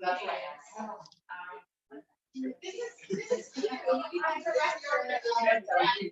That's right.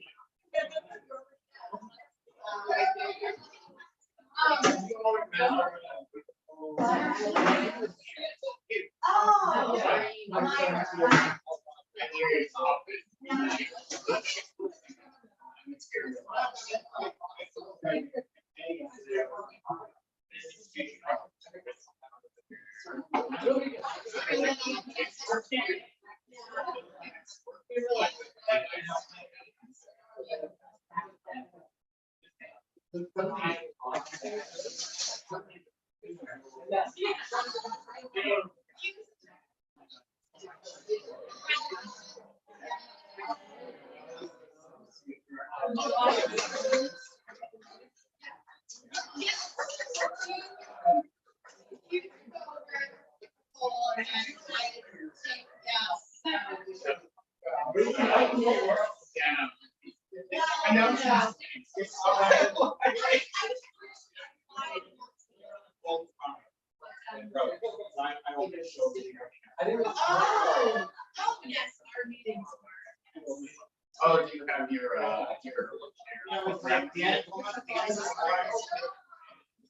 Oh, do you have your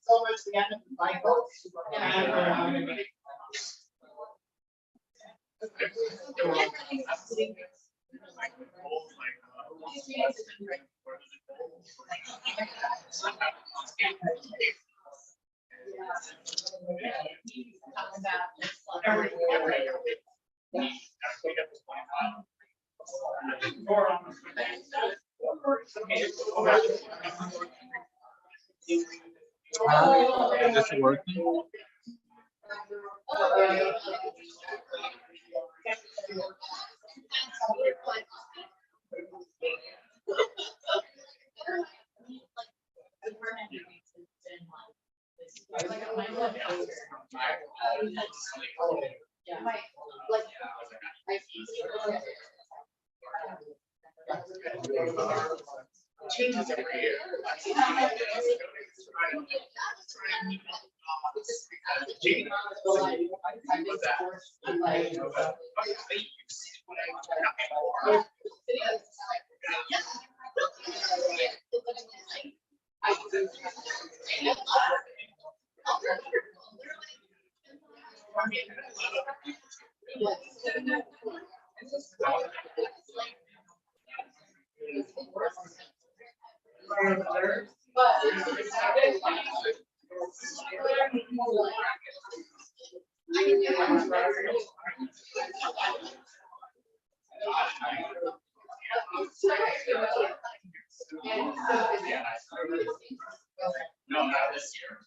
so much the end of the Bible. Is this working? Changes every year. No, not this year.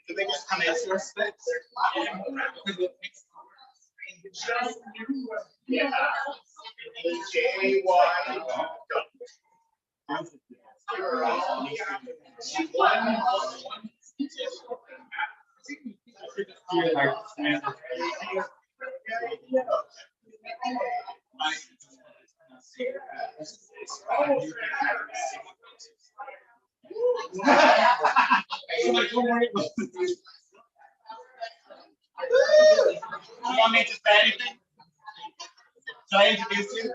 Do they just come in your specs? Yeah. J-Y. You want me to say anything? Should I introduce you?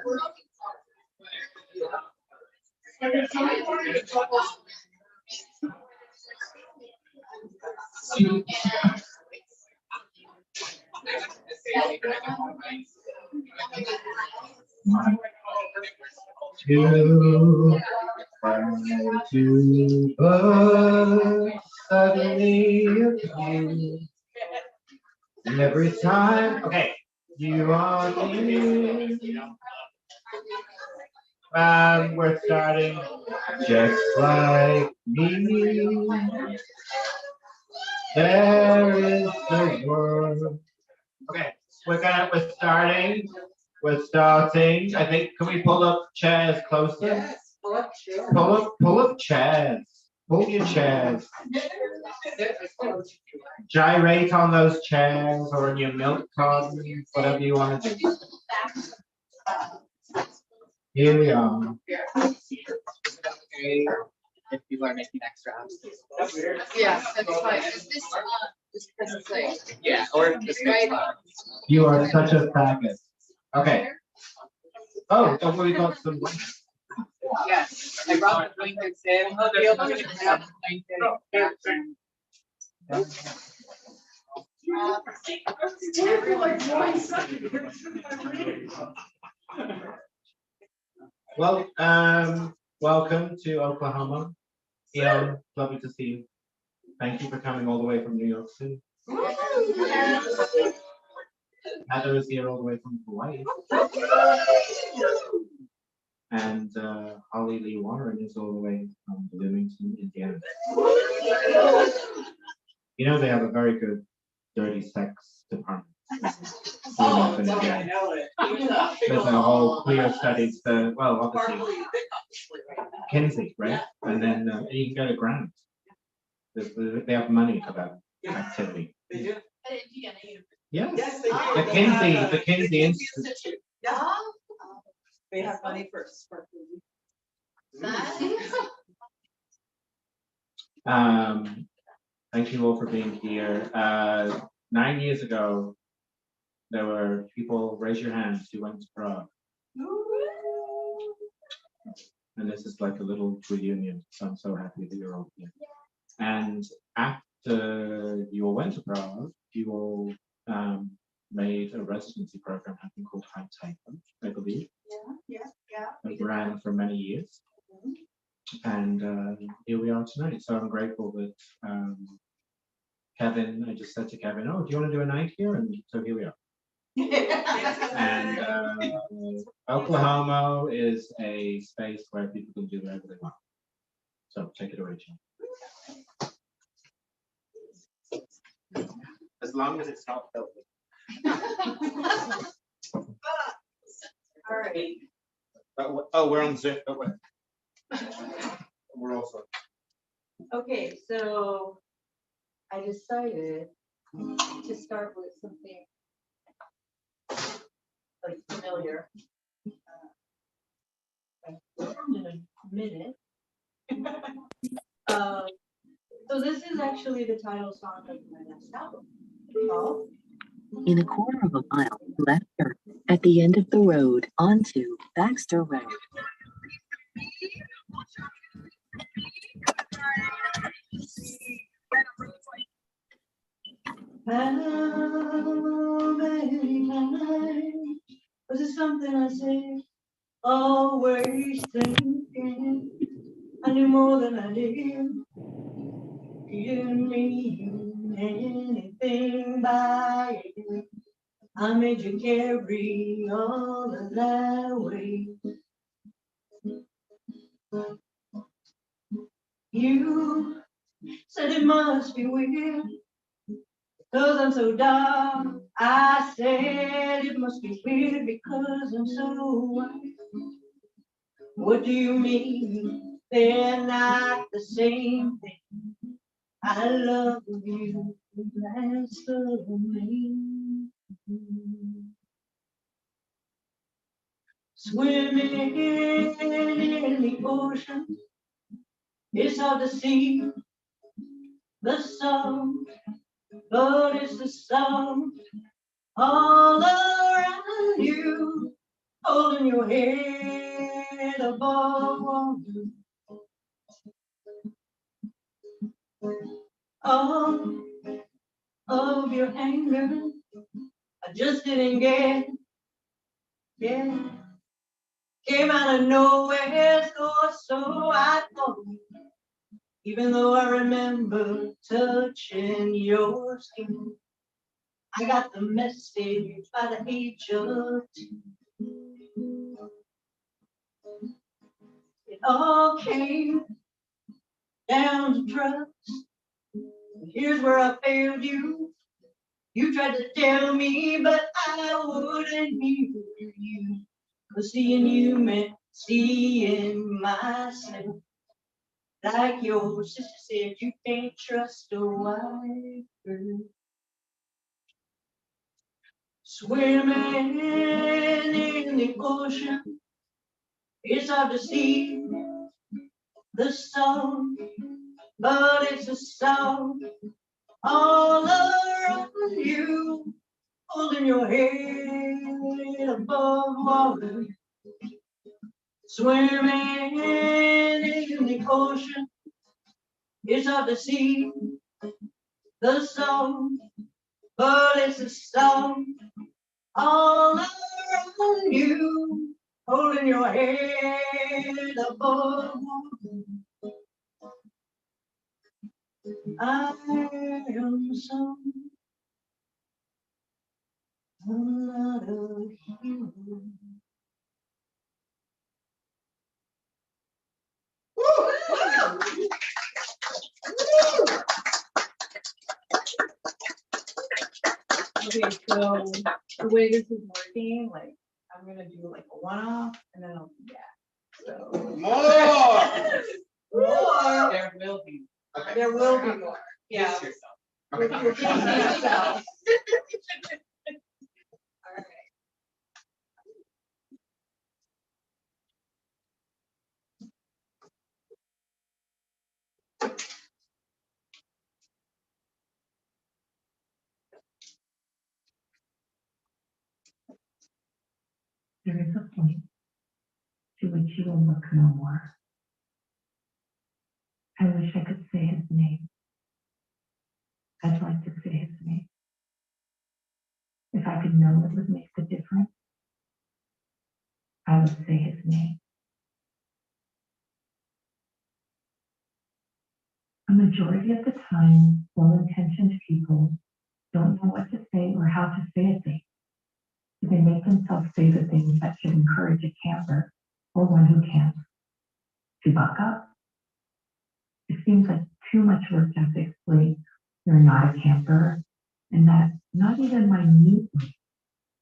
To find to but suddenly appear. And every time, okay, you are near. We're starting just like me. There is the world. Okay, we're starting. We're starting. I think, can we pull up chairs closer? Yes, what chair? Pull up chairs. Pull your chairs. Gyrate on those chairs or in your milk cartons, whatever you want to do. Here we are. Okay, if people are making extra apps. Yeah, that's fine. Is this present thing? Yeah, or this Right. You are such a faggot. Okay. Oh, we got some. Yes, I brought the blanket in. Feel free to grab the blanket. Well, welcome to Oklahoma. Ian, lovely to see you. Thank you for coming all the way from New York City. Heather is here all the way from Hawaii. And Holly Lee Warren is all the way from Bloomington, Indiana. You know, they have a very good dirty sex department. Oh, Bloomington, okay, I Indiana. know it. There's a whole queer studies, well, obviously, Kinsey, right? And then you can get a grant. They have money for that activity. They do? I didn't get any. Yes. Yes, they do. The Kinsey Institute. Yeah. They have money for Thank you all for being here. 9 years ago, there were people, raise your hands, who went to Prague. And this is like a little reunion, so I'm so happy that you're all here. And after you all went to Prague, you all made a residency program, I think, called High Tempo, I believe. Yeah. It ran for many years. And here we are tonight. So I'm grateful that Kevin, I just said to Kevin, oh, do you want to do a night here? And so here we are. And Oklahoma is a space where people can do whatever they want. So take it away, Jim. As long as it's not filthy. All right. Oh, we're on Zoom. Oh, wait. We're also. Okay, so I decided to start with something like familiar. In a minute. So this is actually the title song of my next album. Called In a quarter of a mile, left turn at the end of the road onto Baxter Road. How many times was it something I said? Always thinking I knew more than I did. Didn't mean anything by it. I made you carry all of that weight. You said it must be weird, 'cause I'm so dark. I said it must be weird because I'm so white. What do you mean? They're not the same thing. I love you, that's the main. Swimming in the ocean, it's hard to see the sun, but it's the sun all around you, holding your head above water. All of your anger, I just didn't get. Yeah, came out of nowhere, so I thought. Even though I remember touching your skin, I got the message by the age of 2. It all came down to trust. Here's where I failed you. You tried to tell me, but I wouldn't hear you. 'Cause seeing you meant seeing myself. Like your sister said, you can't trust a white girl. Swimming in the ocean, it's hard to see the song, but it's a song all around you, holding your head above water. Swimming in the ocean, it's hard to see the song, but it's a song all around you, holding your head above water. I am some, I'm not a hero. Okay, so the way this is working, like I'm gonna do like a one-off and then I'll do that. So More. more. There will be. Okay. There will be more. Yeah. Pace yourself. You're pacing yourself. All right. There is a point to which you will look no more. I wish I could say his name. I'd like to say his name. If I could know it would make the difference, I would say his name. A majority of the time, well-intentioned people don't know what to say or how to say a thing. So they make themselves say the things that should encourage a camper or one who camps to buck up. It seems like too much work to have to explain you're not a camper, and that not even minutely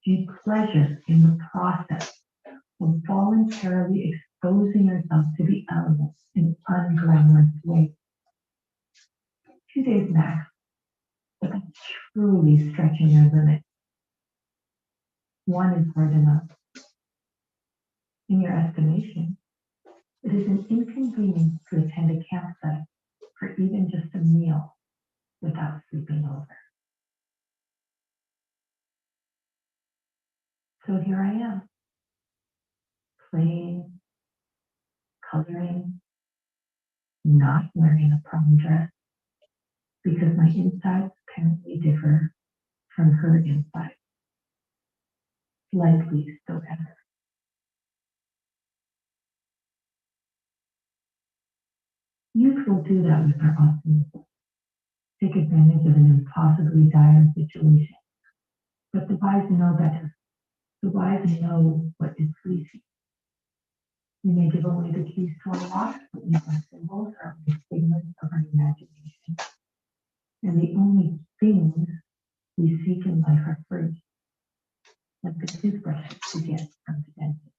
do you pleasure in the process of voluntarily exposing yourself to the elements in unglamorous ways. 2 days max, but that's truly stretching your limits. One is hard enough. In your estimation, it is an inconvenience to attend a campsite for even just a meal without sleeping over. So here I am, playing, coloring, not wearing a prom dress, because my insides apparently differ from her insides. Slightly so ever. Youth will do that with their optimism, take advantage of an impossibly dire situation. But the wise know better. The wise know what is fleeting. We may give away the keys to our lock, but these are symbols or figments of our imagination. And the only things we seek in life are free, like the toothbrushes we get from the dentist.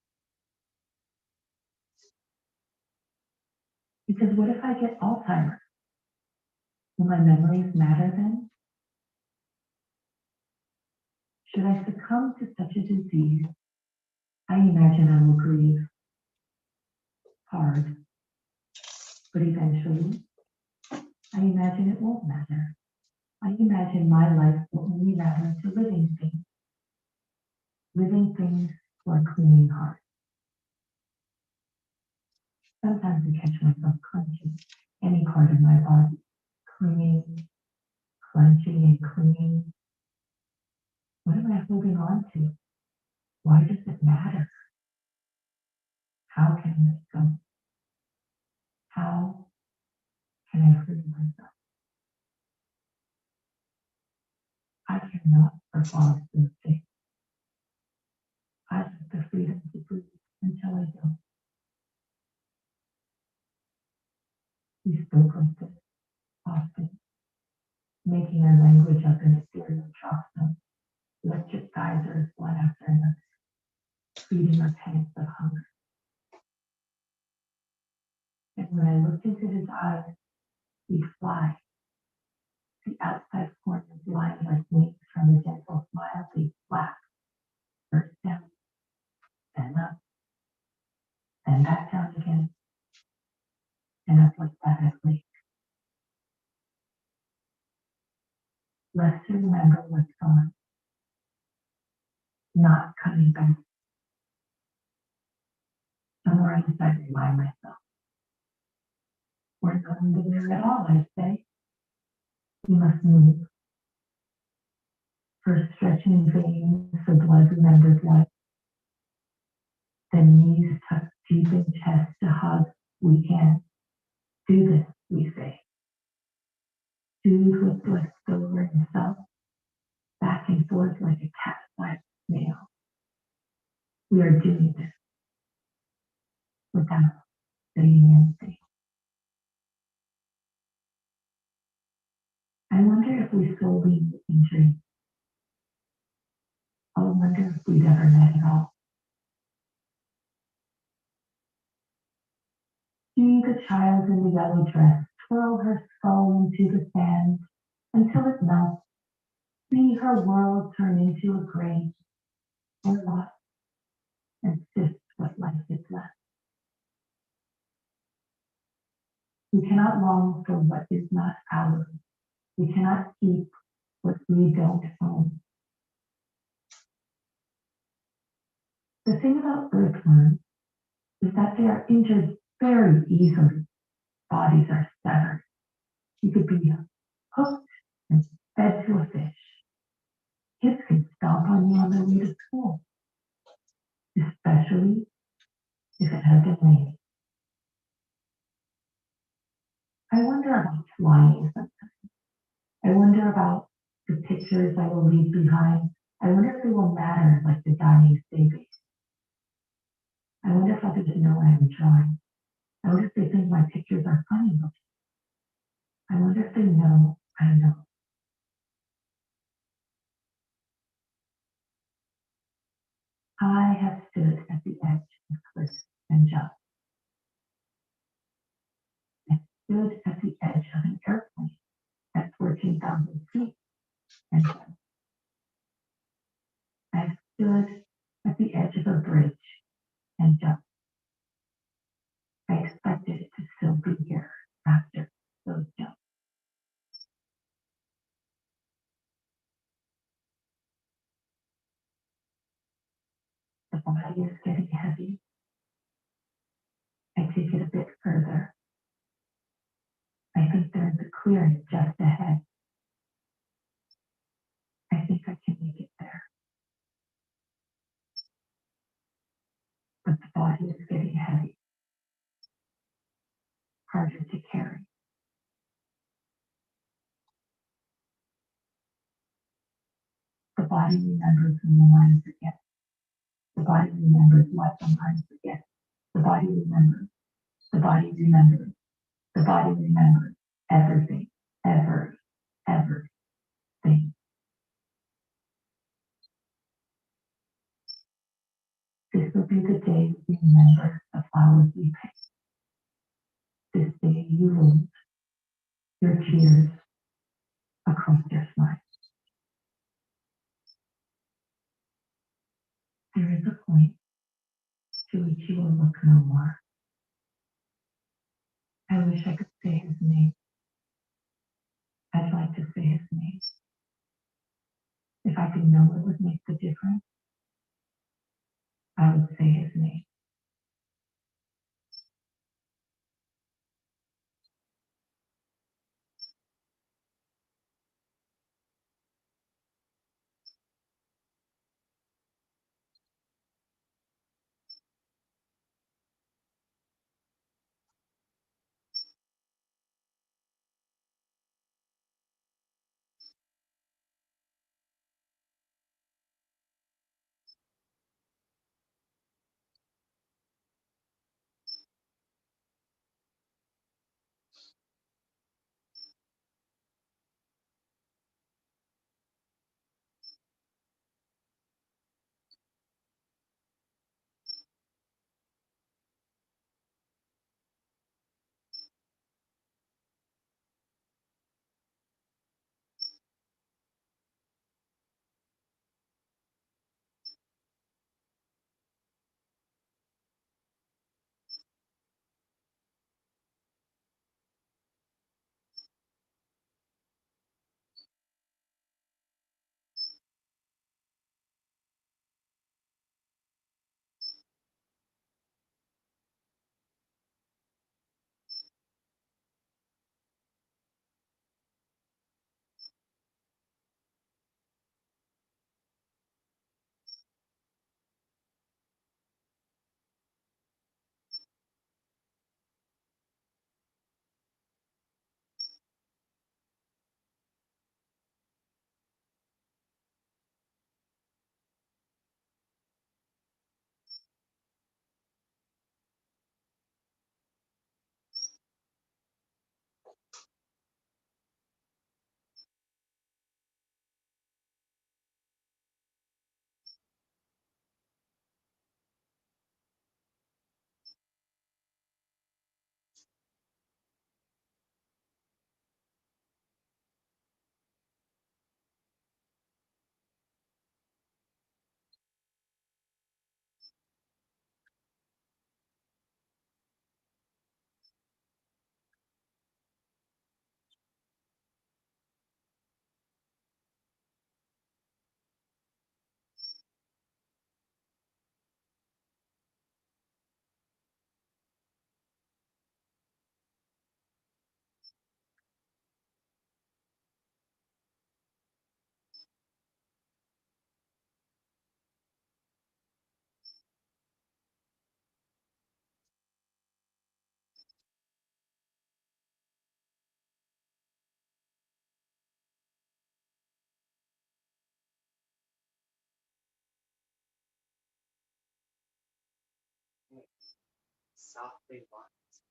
Because what if I get Alzheimer's? Will my memories matter then? Should I succumb to such a disease, I imagine I will grieve hard, but eventually, I imagine it won't matter. I imagine my life will only matter to living things who are cleaning hearts. Sometimes I catch myself clenching any part of my body, clinging, clenching and clinging. What am I holding on to? Why does it matter? How can I let go? How can I free myself? I cannot resolve those things. I have the freedom to breathe until I don't. We spoke like this often, making our language up in ethereal chalk stones, electric geysers one after another, feeding our pants of hunger. And when I looked into his eyes, we'd fly. The outside corners lying like wings from a gentle smile, they'd flap, first down, then up, then back down again, and up like that at lake. Let's remember what's gone, not coming back. Somewhere inside, I remind myself, we're not going there at all, I say. We must move. First stretching veins so blood remembers life. Then knees tucked deep in chest to hug. We can do this, we say. Soothe with bliss over himself, back and forth like a cat-like snail. We are doing this without saying anything. I wonder if we slowly injury. I wonder if we'd ever met at all. See the child in the yellow dress twirl her skull into the sand until it melts. See her world turn into a grave or lost and sift what life is left. We cannot long for what is not ours. We cannot keep what we don't own. The thing about earthworms is that they are injured very easily. Bodies are severed. You could be hooked and fed to a fish. Kids can stomp on you on their way to school, especially if it has been raining. I wonder about flying sometimes. I wonder about the pictures I will leave behind. I wonder if they will matter like the dying baby. I wonder if others know I am drawing. I wonder if they think my pictures are funny looking. I wonder if they know I know. I have stood at the edge of cliffs and jumped. I stood at the edge of an airplane at 14,000 feet and jumped. I stood at the edge of a bridge and jumped. I expected it to still be here after those jumps. The body is getting heavy. I take it a bit further. I think there's a clearing just ahead. I think I can make it there. But the body is getting heavy. Harder to carry. The body remembers when the mind forgets. The body remembers what the mind forgets. The body remembers. The body remembers. The body remembers everything, everything. This will be the day we remember the flowers we picked. This day you rolled your tears across your smile. There is a point to which you will look no more. I wish I could say his name. I'd like to say his name. If I could know what would make the difference, I would say his name. softly walks.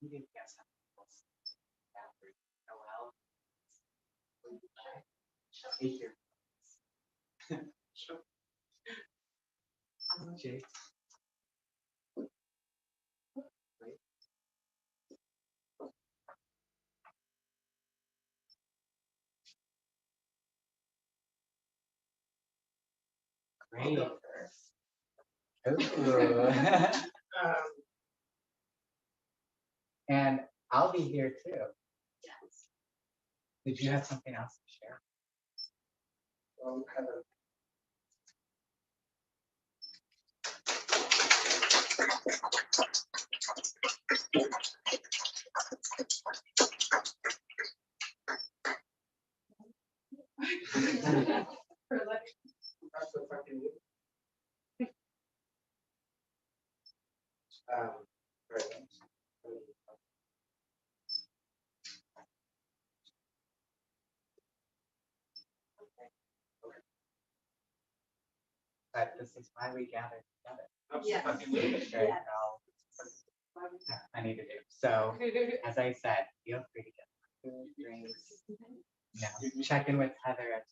You didn't guess how Noel. Hey here. Jake. Great. Ooh. And I'll be here too. Yes. Did you have something else to share? But this is why we gathered together. Yes. Right, I'll- I need to do. So, as I said, feel free to get food, drinks. Check in with Heather.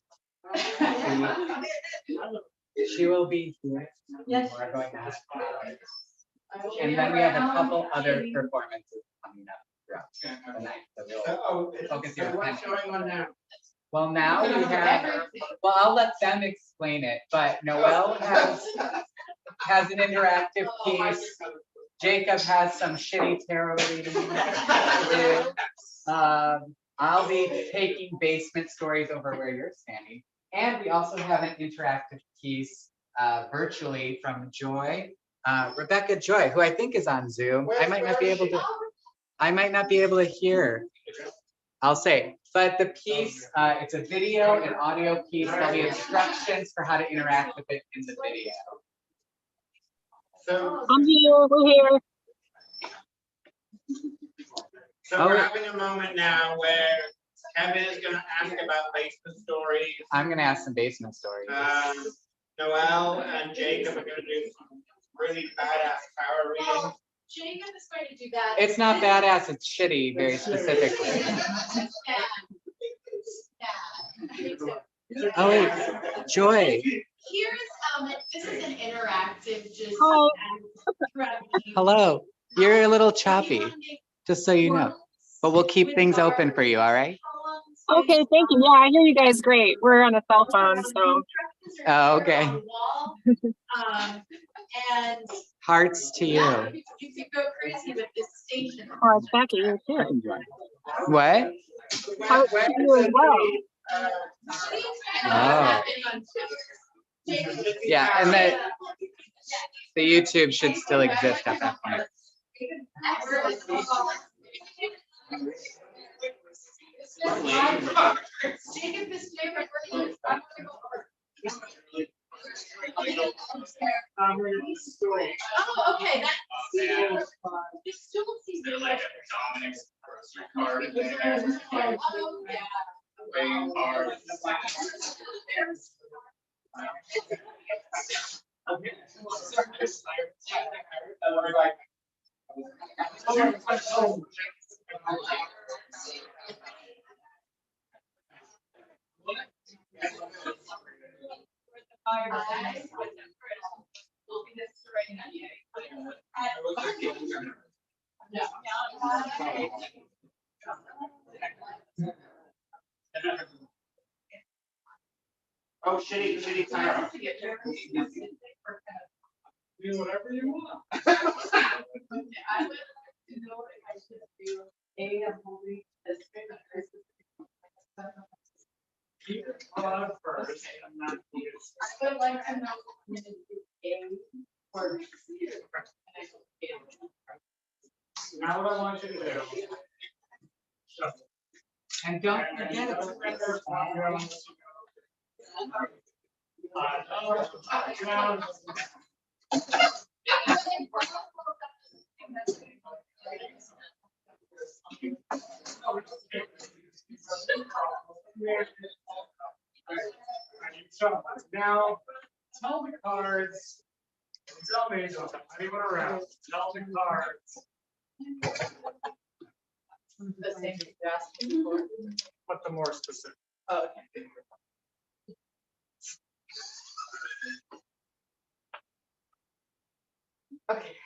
She will be here. Yes. We're going to have and then we have a couple other performances coming up throughout the night. So we'll focus your What's attention. going on now? Well, now we have, well, I'll let them explain it, but Noel has an interactive piece. Jacob has some shitty tarot reading to do. I'll be taking basement stories over where you're standing. And we also have an interactive piece virtually from Joy, Rebecca Joy, who I think is on Zoom. I might not be able to hear. I'll say, but the piece, it's a video and audio piece. There'll be instructions for how to interact with it in the video. So, I'm here, we're here. we're having a moment now where Kevin is gonna ask about basement stories. I'm gonna ask some basement stories. Noel and Jacob are gonna do some really badass power readings. Jacob is going to do that. It's not badass, it's shitty, very specifically. Yeah. Oh wait, Joy, Here's, this is an interactive, just. Hi. hello. You're a little choppy, just so you know. But we'll keep things open for you, all right? Okay, thank you. Yeah, I hear you guys great. We're on a cell phone, so. Oh, okay. And. Hearts to Yeah, you. you could go crazy with this station. Oh, it's Becky, you're too. What? How are you as well? Oh. Yeah, and the YouTube should still exist at that point. Jacob is favorite. Oh, okay, that's. You still see the like. Oh, yeah. Oh, shitty power. Do whatever you want. Keep it on first. I would like to know. Or. Now what I want you to do. And don't forget it's Now, tell the cards, tell me, anyone around, tell the cards The same thing you're asking for. what the more specific. Oh, okay. Okay.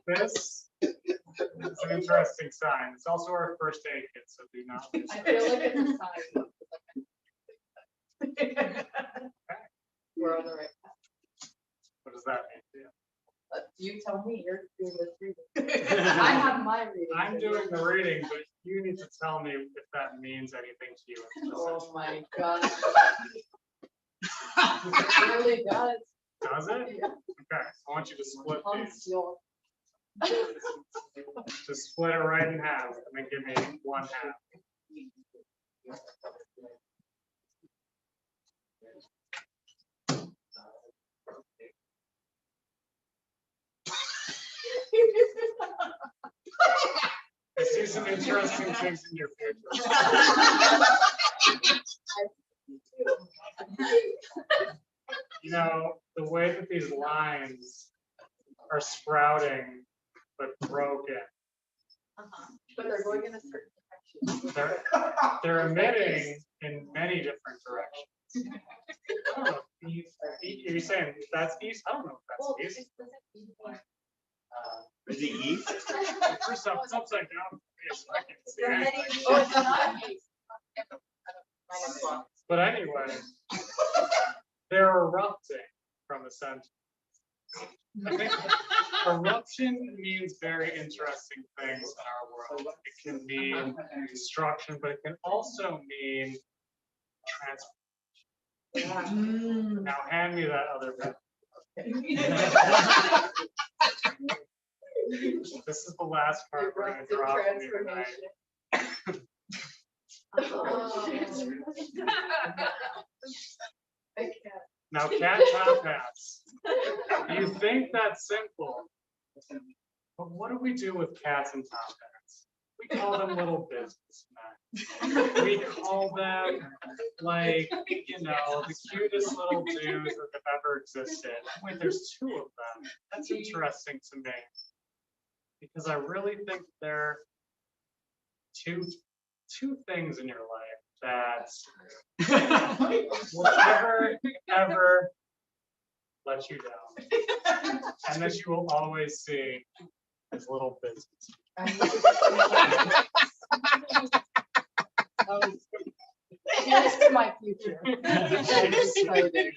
This is an interesting sign. It's also our first aid kit, so do not lose I it. feel like it's a sign. We're on the right path. What does that mean to you? You tell me, you're doing this reading. I have my reading. I'm doing the reading, but you need to tell me if that means anything to you. Oh my God. It really does. Does it? Yeah. Okay, I want you to split these. Conceal. Just split it right in half and then give me one half. I see some interesting things in your future. You know, the way that these lines are sprouting but broken, But they're going in a certain direction. they're emitting in many different directions. I don't know, you're saying that's east? I don't know if Well, that's east. Is it east? First off, it's upside down. Yes, I can't see anything. Oh, it's not east. Minus one. But anyway, they're erupting from the center. I think eruption means very interesting things in our world. It can mean destruction, but it can also mean transformation. Now hand me that other bit. This is the last part we're going to drop from you tonight. Now, cat top hats. You think that's simple, but what do we do with cats and top hats? We call them little businessmen. We call them like, you know, the cutest little dudes that have ever existed. Wait, there's two of them. That's interesting to me. Because I really think there are two things in your life that will never, ever let you down. And that you will always see as little business. Here's to my future. I'm excited.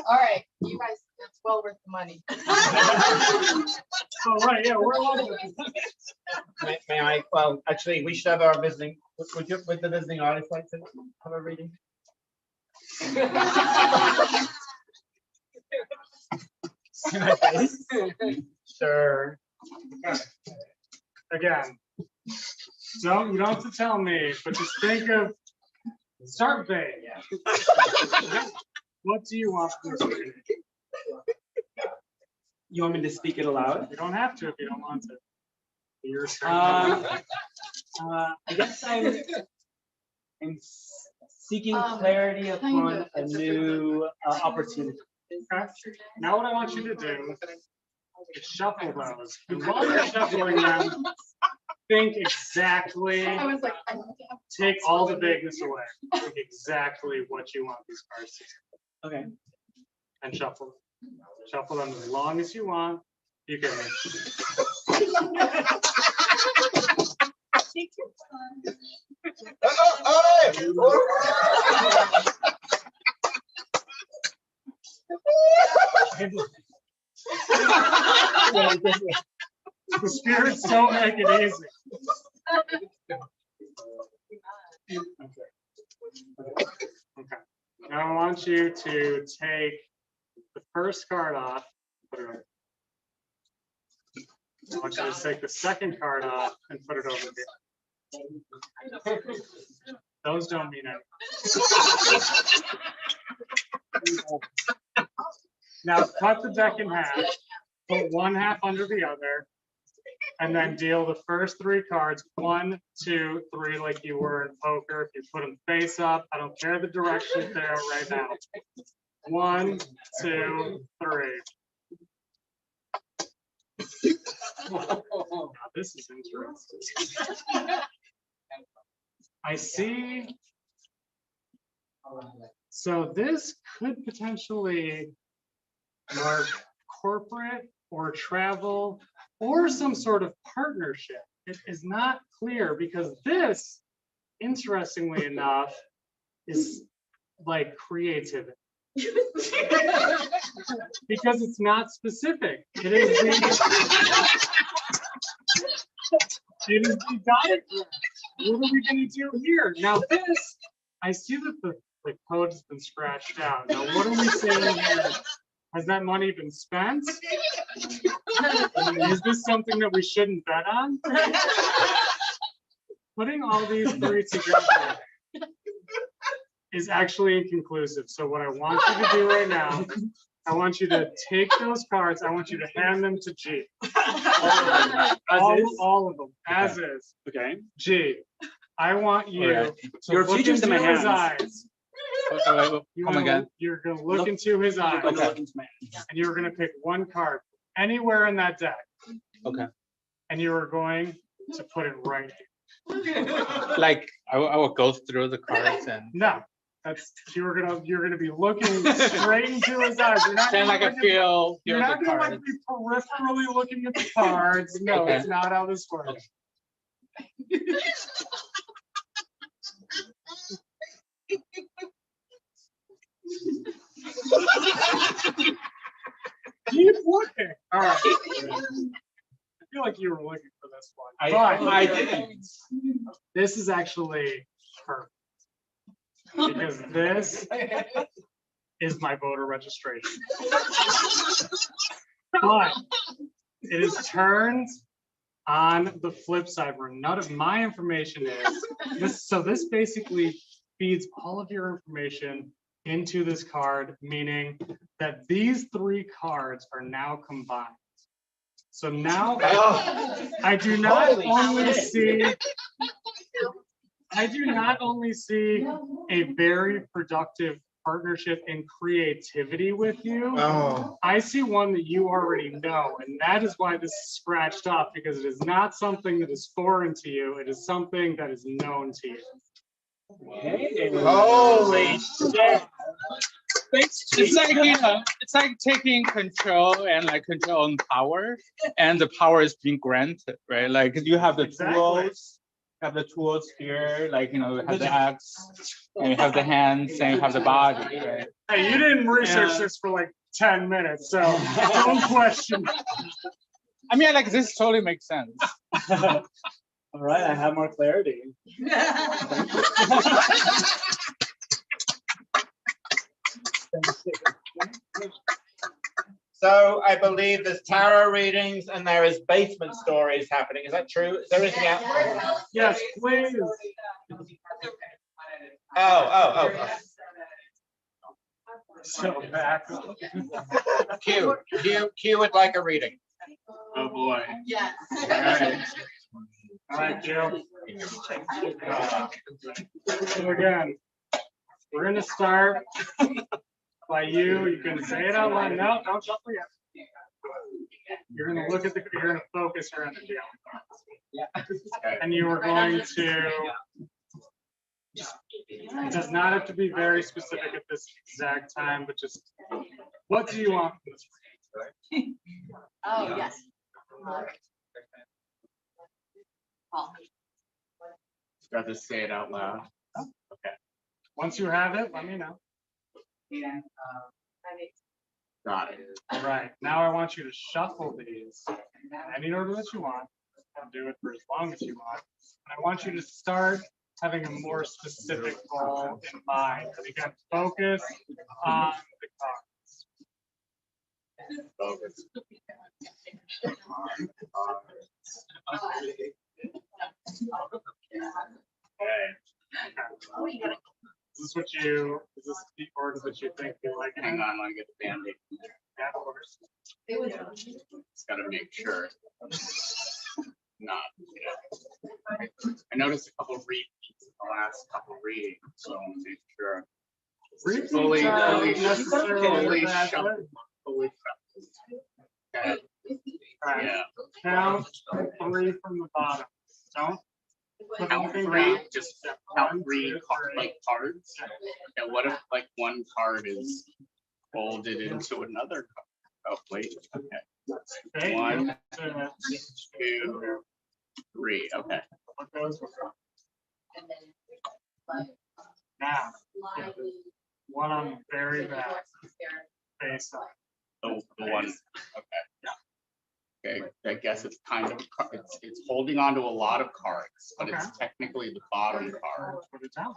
All right, you guys, that's well worth the money. Oh, right, yeah, we're on May I? Well, actually, we should have our visiting. Would the visiting artist like to have a reading? See my face? Sure. Again, you don't have to tell me, but just think of, start vague. What do you want from this reading? You want me to speak it aloud? You don't have to if you don't want to. You're I guess I'm seeking clarity upon a new opportunity. Okay. Now what I want you to do is shuffle those. And while you're shuffling them, think exactly, I was like, I take all the vagueness away. Think exactly what you want these cards to do. Okay. And shuffle them. Shuffle them as long as you want. You can. The spirits don't make it easy. Okay. Now I want you to take the first card off. Put it over. I want you to take the second card off and put it over here. Those don't mean anything. Now cut the deck in half put one half under the other, and then deal the first 3 cards, 1, 2, 3, like you were in poker. If you put them face up, I don't care the direction they're right now. 1, 2, 3. Now, this is interesting. I see. So this could potentially mark corporate or travel or some sort of partnership. It is not clear because this, interestingly enough, is like creativity. Because it's not specific. It is the diagram. What are we gonna do here? Now this, I see that the code has been scratched out. Now what are we saying here? Has that money been spent? Is this something that we shouldn't bet on? Putting all these 3 together is actually inconclusive. So what I want you to do right now, I want you to take those cards, I want you to hand them to G. All of them, as is. Okay. G, I want you Alright. to Your look future's into in my his hands. eyes. Come again. You're gonna look into his eyes. Okay. And you're gonna pick one card anywhere in that deck. Okay. And you are going to put it right here. Like I will go through the cards and No, that's you're gonna be looking straight into his eyes. You're not then gonna like I look at- feel You're the not gonna like cards. be peripherally looking at the cards. No, Okay. it's not how this works. Keep looking. All right. I feel like you were looking for this one. I didn't. This is actually perfect. Because this is my voter registration. But it is turned on the flip side where none of my information is. This basically feeds all of your information into this card, meaning that these 3 cards are now combined. So now I do not only see a very productive partnership and creativity with you. Oh. I see one that you already know, and that is why this is scratched off, because it is not something that is foreign to you. It is something that is known to you. Holy shit. It's like, it's like taking control and like control and power, and the power is being granted, right? Like you have the tools here, like you have the axe, and you have the hands, and you have the body, right? Hey, you didn't research this for like 10 minutes, so don't question. I mean, like this totally makes sense. All right, I have more clarity. So I believe there's tarot readings and there is basement stories happening. Is that true? Is there anything else? Yes, please. Oh. So back. Q would like a reading. Oh boy. Yes. All right, Jill. So again, we're gonna start by you. You can say it out loud. No, don't jump yet. You're gonna look at you're gonna focus your energy on the cards. And you are going to, it does not have to be very specific at this exact time, but just, what do you want from this? Oh, yes. Rather say it out loud. Okay. Once you have it, let me know. Got it. All right, now I want you to shuffle these in any order that you want, and do it for as long as you want. And I want you to start having a more specific goal in mind. And again, focus on the cards. Focus. Is this the order that you think you like? Hang on, I want to get the Band-Aid. Yeah, of course. Just gotta make sure. Not, I noticed a couple repeats in the last couple readings, so I'll make sure. Repeats Fully, are fully, necessarily fully bad shoved. thing. Fully shoved. Okay, Alright, yeah. count 3 from the bottom. Don't. put Count anything three, down. just count three like cards. And what if like one card is folded into another card? Oh, wait, okay. Okay. 1, 2, 3, okay. What goes with it? Now, one on the very back, face up. The one, okay. Okay, I guess it's kind of, it's holding on to a lot of cards, but it's technically the bottom card. Put it down.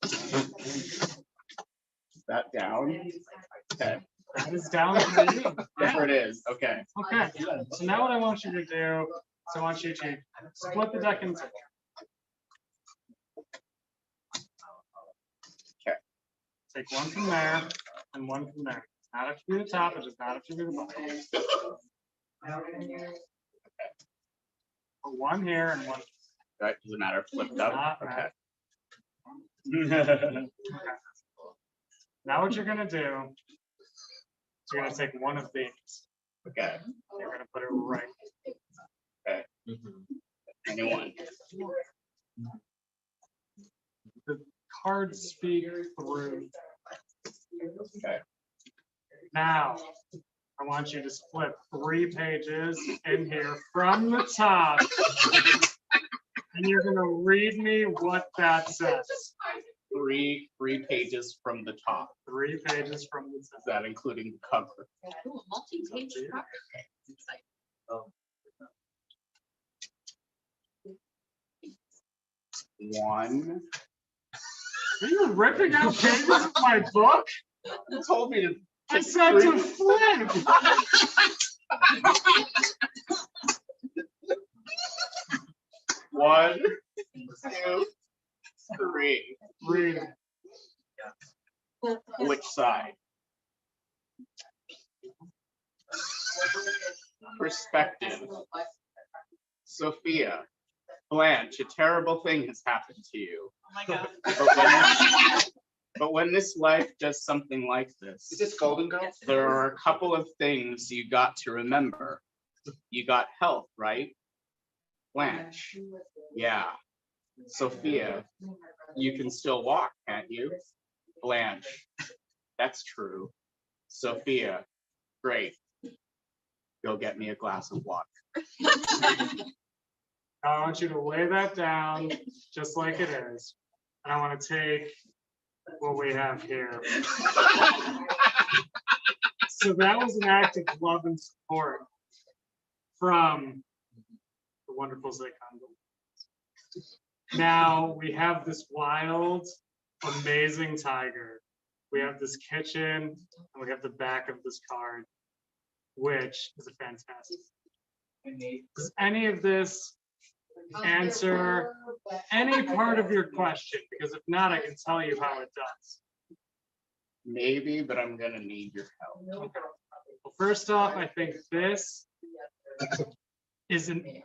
Is that down? Okay. That is down for you. There it is, okay. Okay, so now what I want you to do is I want you to split the deck into. Okay. Take one from there and one from there. Not have to be the top, it does not have to be the bottom. Put one here and one. Right, doesn't matter, flipped up, okay. Now what you're gonna do is you're gonna take one of these. Okay. You're gonna put it right. Okay. Anyone. The cards speak through. Okay. Now, I want you to split 3 pages in here from the top. And you're gonna read me what that says. Three pages from the top. 3 pages from the top. Is that including the cover? Multi-page cover. One. Are you ripping out pages of my book? You told me to. I said to flip. One, 2, 3. Read. Which side? Perspective. Sophia, Blanche, a terrible thing has happened to you. Oh my God. But when this life does something like this, Is this Golden Girl? there are a couple of things you got to remember. You got health, right? Blanche, yeah. Sophia, you can still walk, can't you? Blanche, that's true. Sophia, great. Go get me a glass of water. I want you to lay that down just like it is. And I want to take what we have here. So that was an act of love and support from the wonderful Zaykondo. Now we have this wild, amazing tiger. We have this kitchen, and we have the back of this card, which is a fantastic. Does any of this answer any part of your question? Because if not, I can tell you how it does. Maybe, but I'm gonna need your help. Okay. Well, first off, I think this is an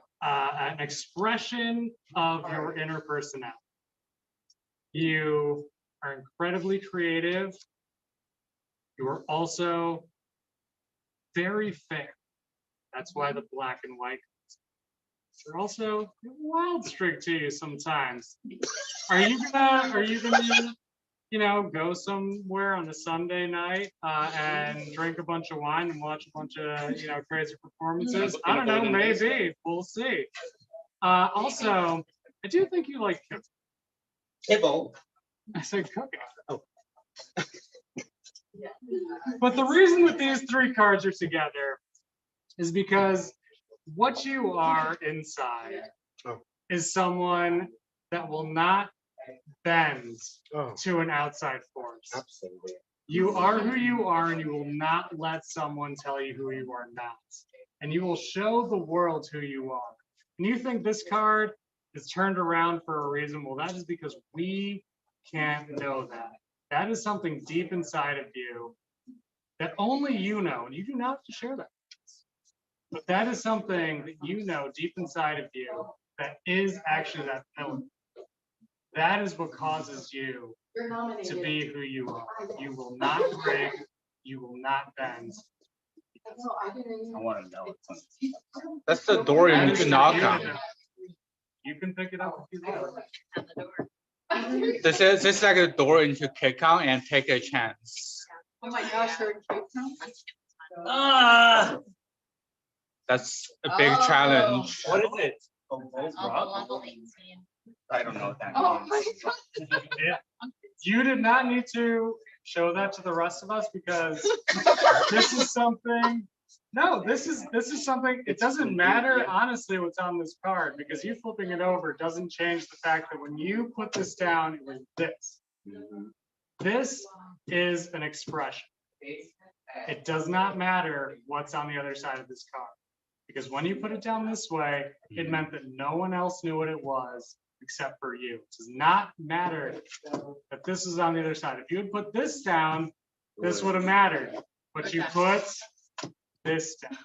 expression of your inner personality. You are incredibly creative. You are also very fair. That's why the black and white. You're also a wild streak to you sometimes. Are you gonna, go somewhere on a Sunday night and drink a bunch of wine and watch a bunch of, crazy performances? I don't know, maybe. We'll see. Also, I do think you like cooking. Kibble. I said cooking. Oh. But the reason that these 3 cards are together is because what you are inside is someone that will not bend to an outside force. Absolutely. You are who you are, and you will not let someone tell you who you are not. And you will show the world who you are. And you think this card is turned around for a reason? Well, that is because we can't know that. That is something deep inside of you that only you know, and you do not have to share that. But that is something that you know deep inside of you that is actually that pillar. That is what causes you to be who you are. You will not break, you will not bend. I want to know. That's the door you need to knock on. You can pick it up if you like. This is like a door you should kick on and take a chance. Oh my gosh, they're cute. That's a big Oh. challenge. What is it? I don't know what that Oh means. my god. Yeah. You did not need to show that to the rest of us because this is something. No, this is something. It doesn't matter honestly what's on this card because you flipping it over doesn't change the fact that when you put this down, it was this. This is an expression. It does not matter what's on the other side of this card because when you put it down this way, it meant that no one else knew what it was except for you. It does not matter that this is on the other side. If you had put this down, this would have mattered, but you put this down.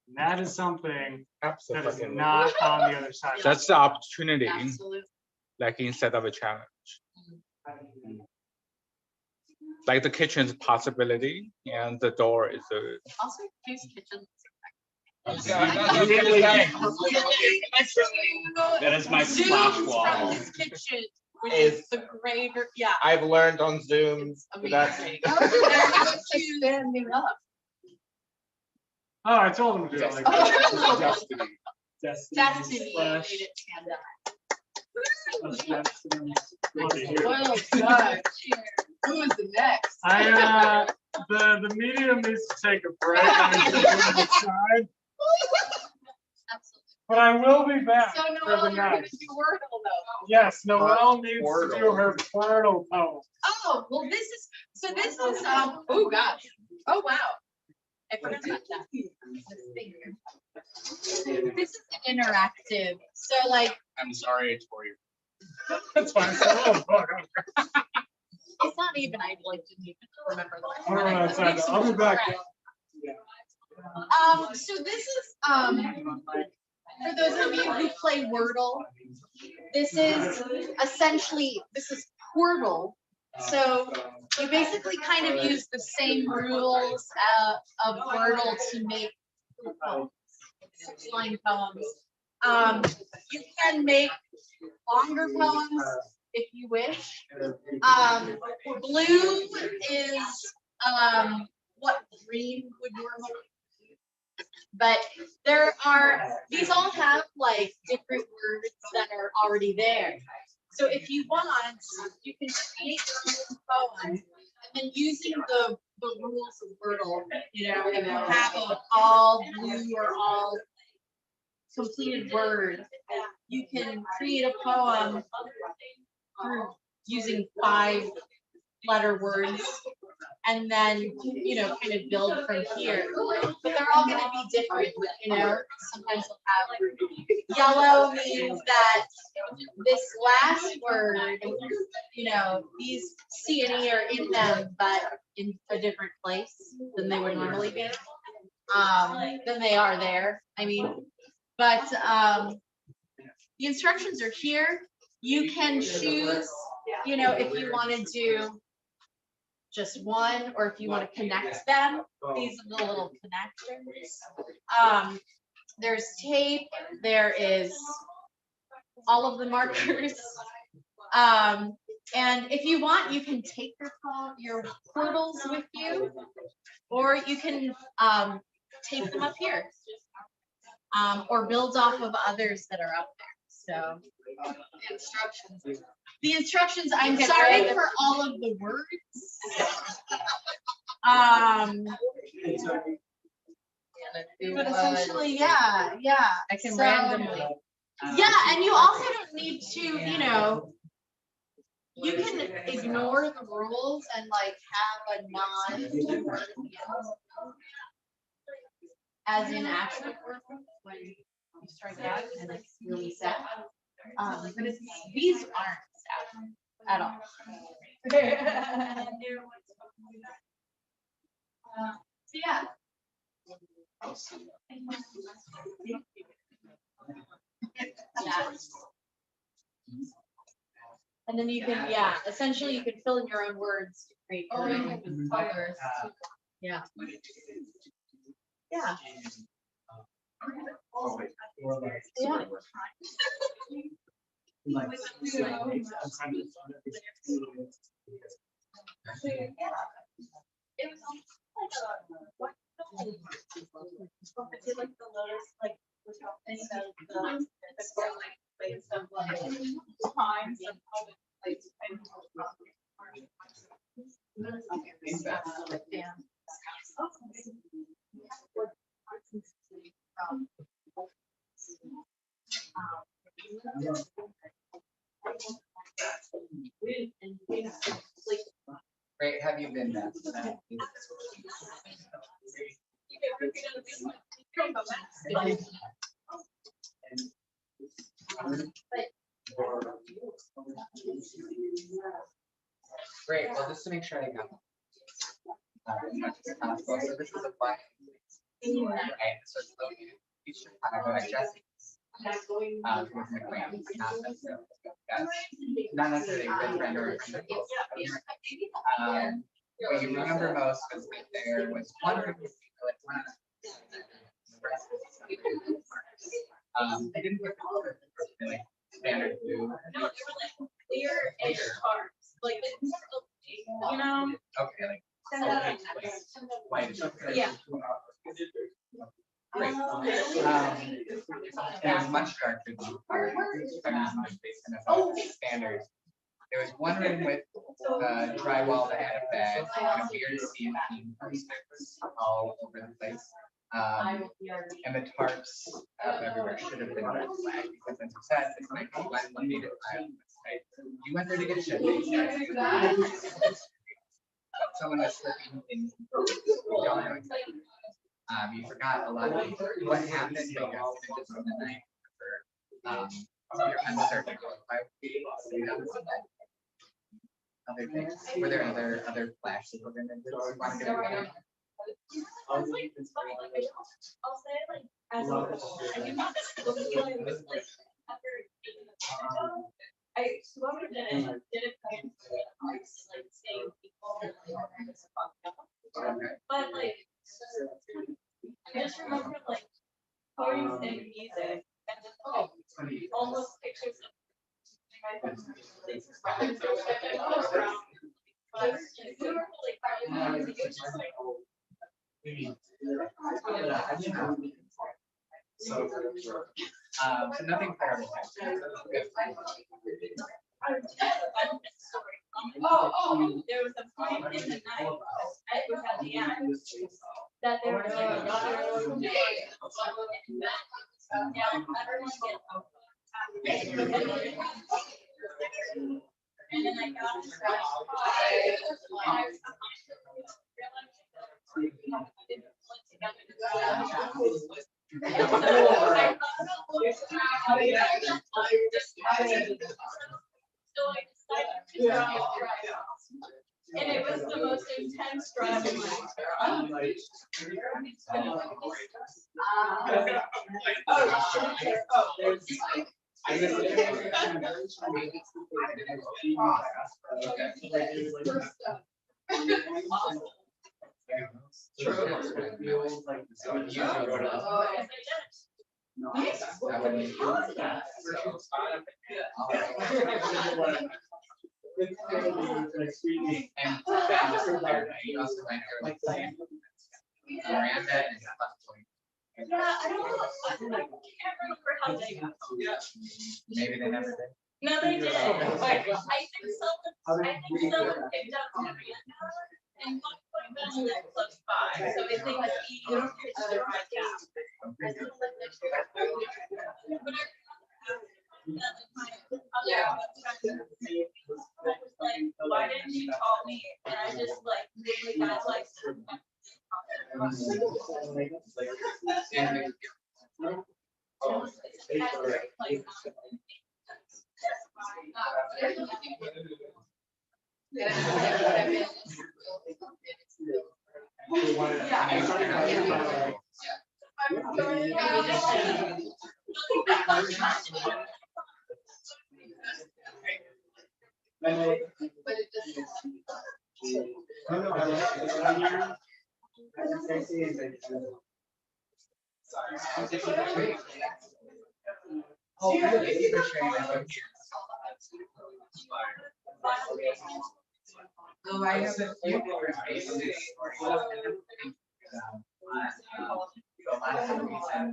And that is something that is not on the other side. That's the opportunity, Absolutely. like instead of a challenge. Like the kitchen is a possibility and the door is a. Also, use kitchen. That is my Zooms splash from wall. his kitchen, which Is- is the greater, yeah. I've learned on Zoom that Amazing. They're standing up. Oh, I told him to do it like Oh. that. Destiny made Slash- it stand up. Bloody hell. Well done. Who is the next? The medium needs to take a break. I need to go outside, but I will be back So for Noelle, the you're gonna next. do Wordle though. Yes, Noelle needs to do her Wordle poem. Oh, well, this is, oh gosh, oh wow. I forgot about that. This is an interactive, so like, I'm sorry it's for you. That's fine. It's a little book. it's not even, I like didn't even remember the. All right, outside. I'll be back. So this is, for those of you who play Wordle, this is essentially, this is Portal. So you basically kind of use the same rules of Wordle to make poems, 6-line poems. You can make longer poems if you wish. Blue is what green would normally. But these all have like different words that are already there. So if you want, you can create your own poem and then using the rules of Wordle, you know, if you have an all blue or all completed word, you can create a poem through using 5-letter words and then, you know, kind of build from here. But they're all going to be different, you know. Sometimes they'll have yellow means that this last word, you know, these C and E are in them, but in a different place than they would normally be. Than they are there. I mean, but the instructions are here. You can choose, you know, if you want to do just one, or if you want to connect them. These are the little connectors. There's tape, there is all of the markers. And if you want, you can take your portals with you, or you can tape them up here, or build off of others that are up there. So the instructions, I'm sorry for all of the words. But essentially, yeah. I can So, randomly. Yeah, and you also don't need to, you know, you can ignore the rules and like have a non as in actual word when you strike out and it's really sad. But these aren't sad at all. So yeah. Yeah. And then you can, yeah, essentially you can fill in your own words to create your own colors. Yeah. Yeah. Yeah. It was almost like I did like the lotus, like was helping the sort of like ways of like times and how to like yeah. Great, have you been there? Great, well, just to make sure I got so this is a flag. Right, so it's loaded. You should kind of go like Jesse. With McLean, not necessarily a good friend or a friend. What you remember most was that there was one group of people at one I didn't get like standard food. No, they were like clear-ish carbs, like you know. Okay, like white. Yeah. Great. It was much darker than standard. There was one room with drywall that had a bed and a weird CNC sticks all over the place. And the tarps everywhere should have been red flag because as you said, it's like one needed you went there to get shit. Someone was slipping in. You forgot a lot of what happened. They got stitches from the night for you're uncertain. Other things. Were there other flashes of images you want to get over? I was like, it's funny, like I'll say like as I do not like after I whoever did it like same people and like it's fucked up. But like I just remember like hearing same music and just all those pictures of so nothing terrible. There was a point in the night, it was at the end, that there was like a lot of everyone get and then I got and it was the most intense drive in my life. Yeah, I don't know. I can't remember how they got. Maybe they never did. No, they didn't. I think someone picked up Miranda and one point then lived close by. So I think he stood right down. Why didn't you call me? And I just like really got like Oh, really? For sharing that with you. Oh, I have a few different faces. The last reason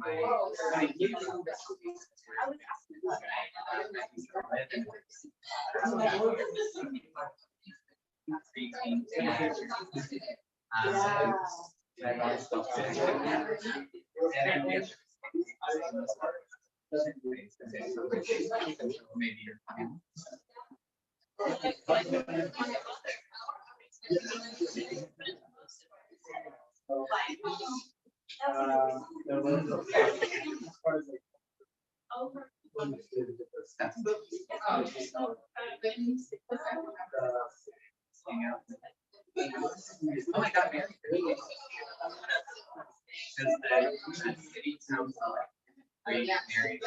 my YouTube maybe you're fine. Oh my God, Mary. The city sounds like great Mary.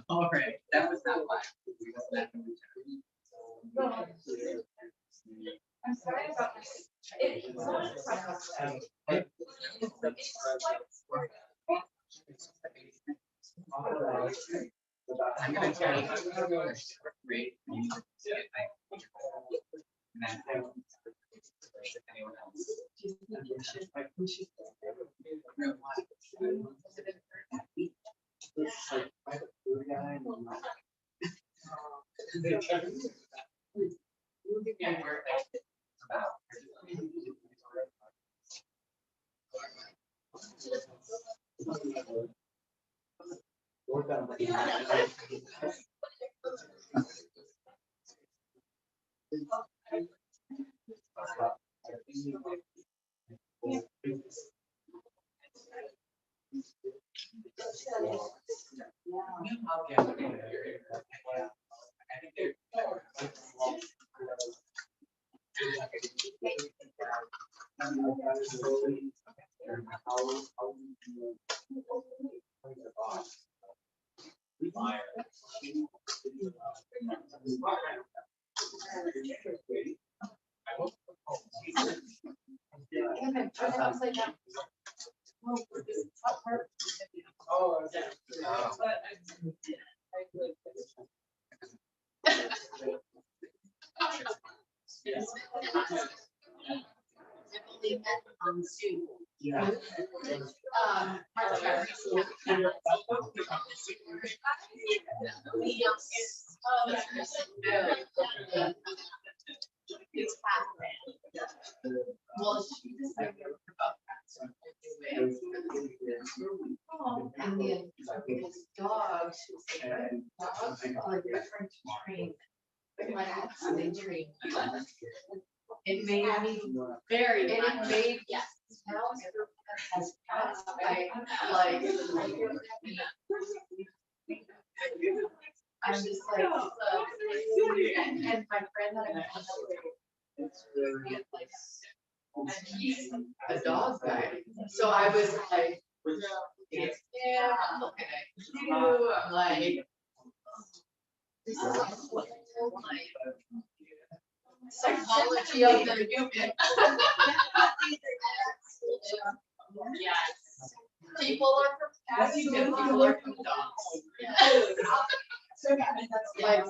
All right, that was not live. I'm sorry about I'm gonna tell you a short break. Anyone else? Well, she just never about and then this dog, she was like, dogs are different to train. Like, they train. It made me very, it made, yes. As fast, like, I'm just like, and my friend that I and he's a dog guy. So I was like, yeah, I'm looking at you. I'm like, this is like psychology of the human. Yes. People are from cats and people are from dogs. Like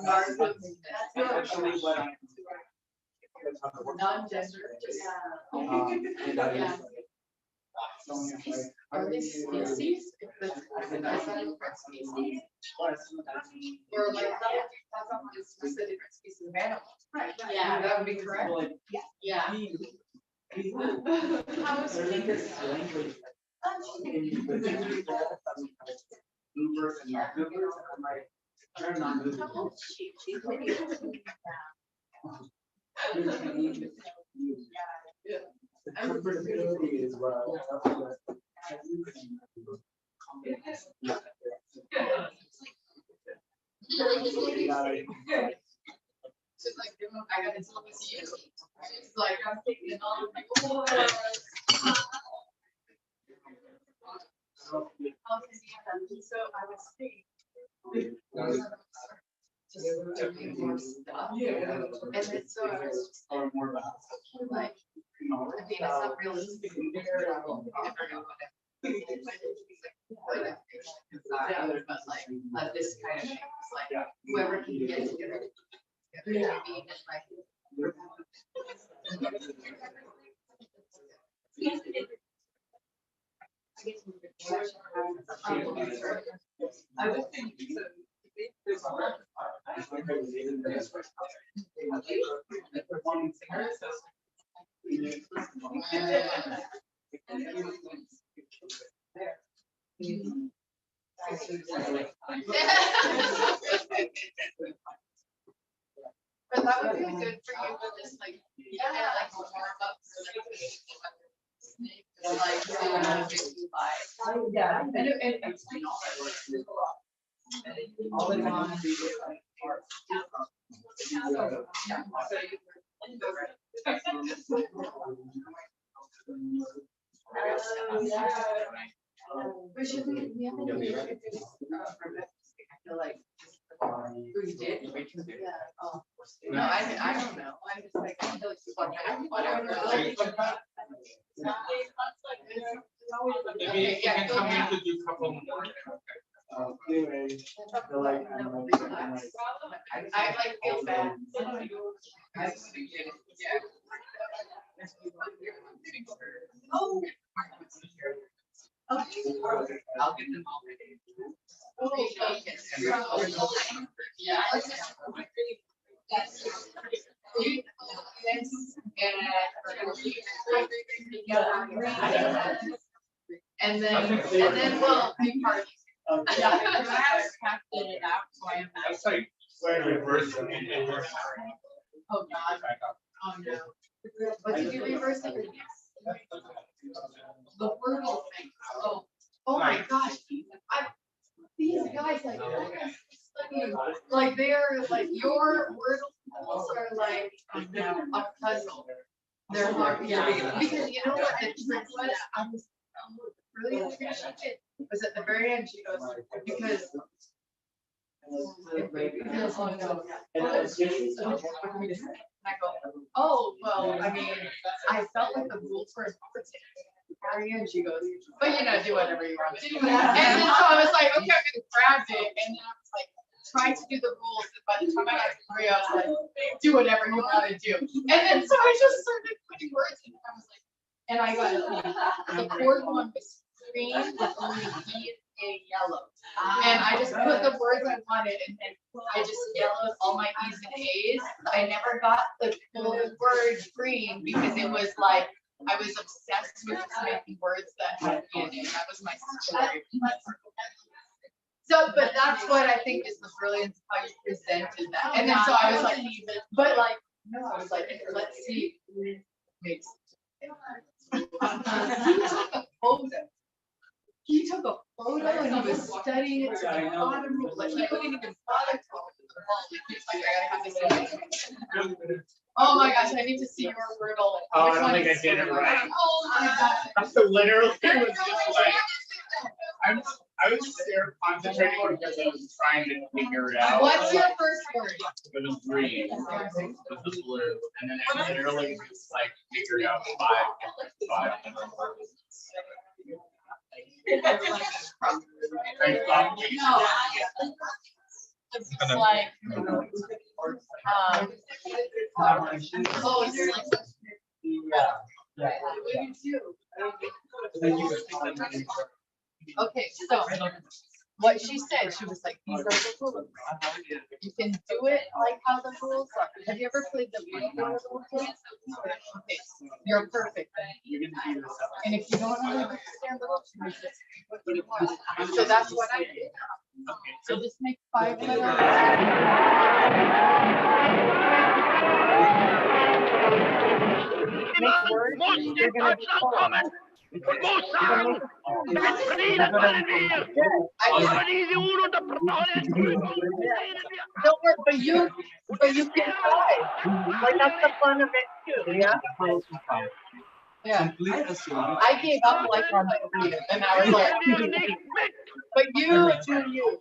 non-gender, just. Yeah. Are they species? Is that a different species? Or like that's a different species of animal. Right. Yeah, that would be correct. Yeah. How is it? Comfortability as well. Just like, I gotta tell this to you. It's like, I'm thinking it all, like, oh. So I was thinking. Just doing more stuff. And then so I was just like, I mean, it's not realistic. I never know but like, this kind of thing, it's like, whoever can get together. Maybe even like. I would think But that would be good for you to just like, like warm up. Like, yeah, and explain all that. We should be, I feel like. Who you did? Yeah. Oh. No, I don't know. I'm just like, I feel like whatever. Maybe you can come in to do a couple more. Anyway, I feel like I like feel bad. Oh. Okay. I'll get them all ready. Yeah. And then we'll be parties. Yeah, I captain it out, so I am. That's like reverse. Oh God. Oh no. What did you reverse it? The Wordle thing. Oh my gosh. These guys like they're like your Wordle rules are like a puzzle. They're hard, yeah. Because you know what the trick was? I was really appreciative. Was at the very end. She goes because. I go, oh well. I mean, I felt like the rules were important. And she goes, but you know, do whatever you want to do. And then so I was like, okay, I'm gonna grab it, and then I was like trying to do the rules. And by the time I got to 3, I was like, do whatever you want to do. And then so I just started putting words in. I was like, and I got the fourth one was green with only E and A yellow. And I just put the words I wanted, and then I just yellowed all my E's and A's. I never got the full word green because it was like. I was obsessed with making words that had E and A. That was my story. So, but that's what I think is the brilliance of how you presented that. And then so I was like, but like, no, I was like, let's see who makes it. He took a photo. He took a photo and he was studying it to the bottom. Like he couldn't even bother talking to the wall. He's like, I gotta have this image. Oh my gosh, I need to see your Wordle. Oh, I don't think I did it right. Oh my gosh. So literally, it was just like, I was there concentrating because I was trying to figure it out. What's your first word? It was green. It was blue. And then I literally just like figured out five different words. It's like, okay, so what she said, she was like, these are the rules. You can do it like how the rules are. Have you ever played the video rules? Okay, you're perfect. And if you don't understand the rules, you just put what you want. So that's what I did. So just make 5 letters. Make words, you're gonna be full. Don't worry, but you can try. Like that's the fun of it too, yeah? Yeah. I gave up like on my feet and I was like, but you do you.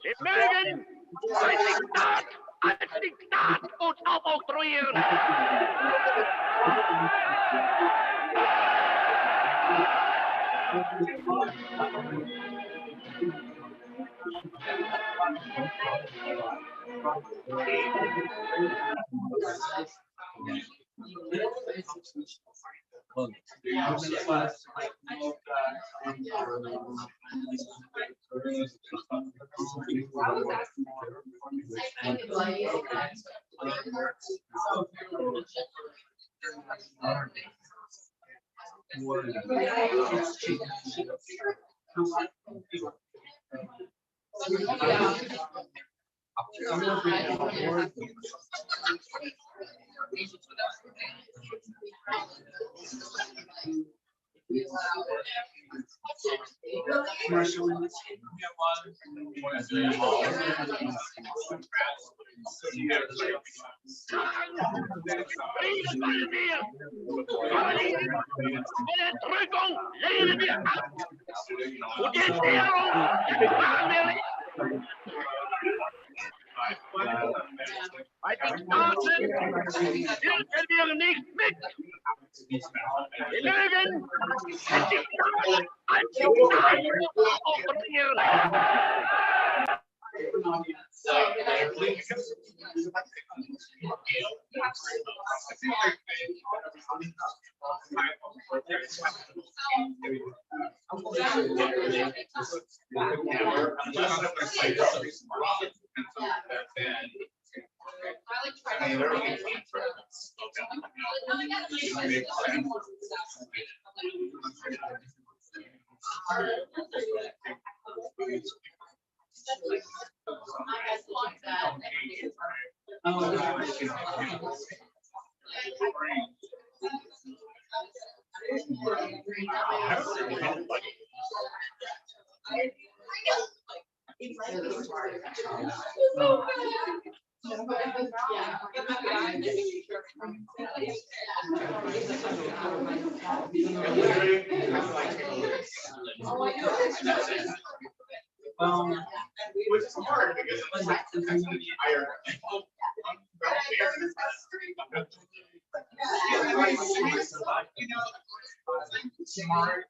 Which is hard because it's like higher. Smart.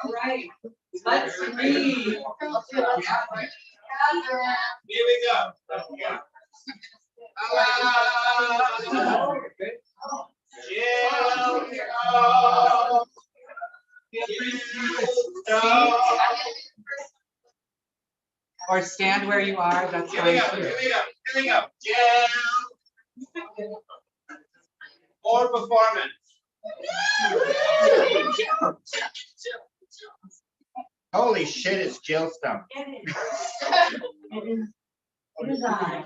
All right, let's read. Here we go. Or stand where you are, that's Here we fine go, too. here we go, here we go. Jill. Or performance. Holy shit, it's Jill stuff. It is I.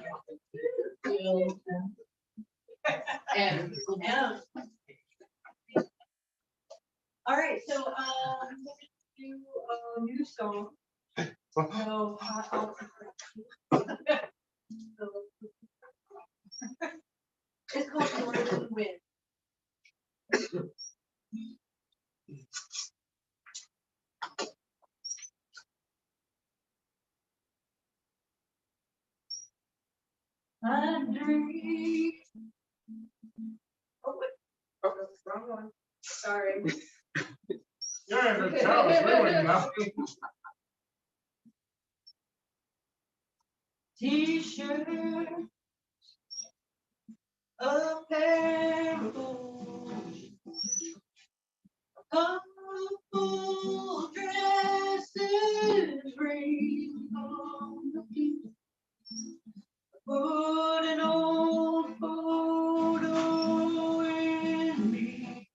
And Yeah. All right, so, I'm gonna do a new song. So, it's called Northern Wind. I dream. Oh, wait. Oh, wrong one. Sorry. Yeah, the town's ruined now. T-shirt, a pair of boots, a couple dresses, ring on the key. Put an old photo in me,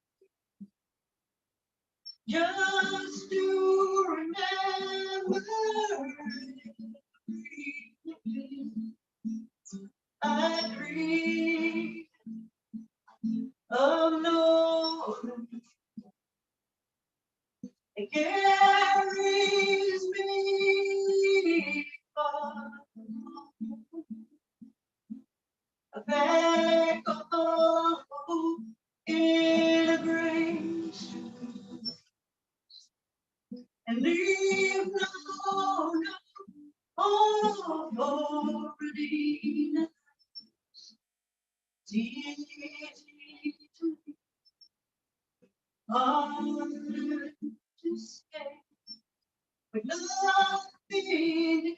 just to remember. I dream of no, it carries me far, back home in a grace, and leave no, already. It's easy hard to stay, but nothing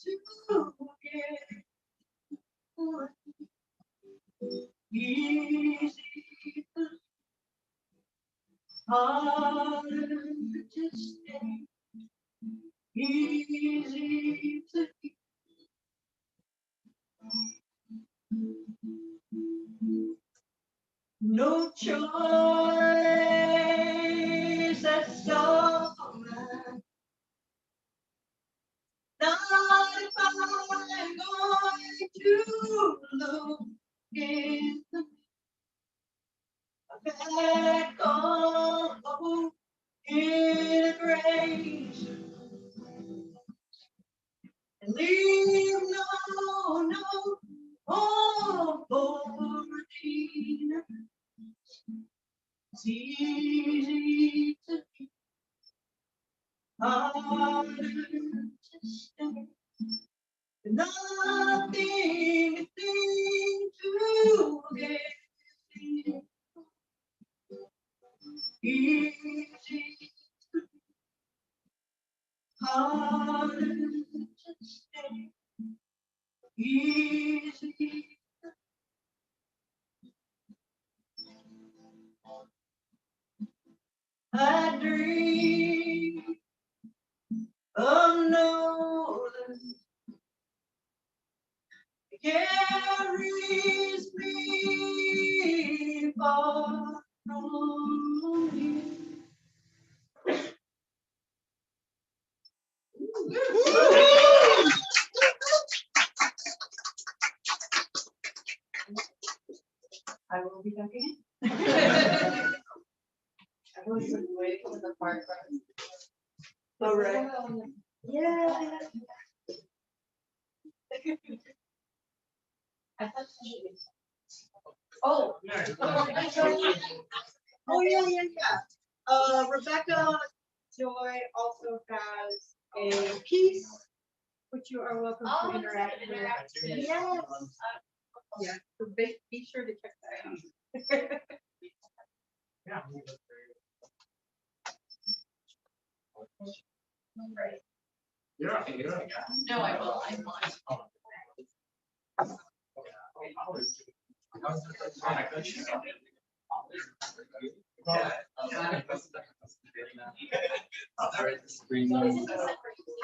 to get. Easy hard to stay, easy to keep. No choice, that's all right. Not if I'm going to look in the back home in a grace, and leave no home for Regina. It's easy to keep, harder to stay, nothing to get. Easy, harder to stay, easy. I dream of northern, carries me far from you. I will be back again. I was waiting for the part. All right. Yeah. I thought she- Oh. Oh, yeah. Rebecca Joy also has a piece which you are welcome to interact with. Yes. Yeah, so be sure to check that out. Yeah. Right. Yeah. No, I will. I'm on.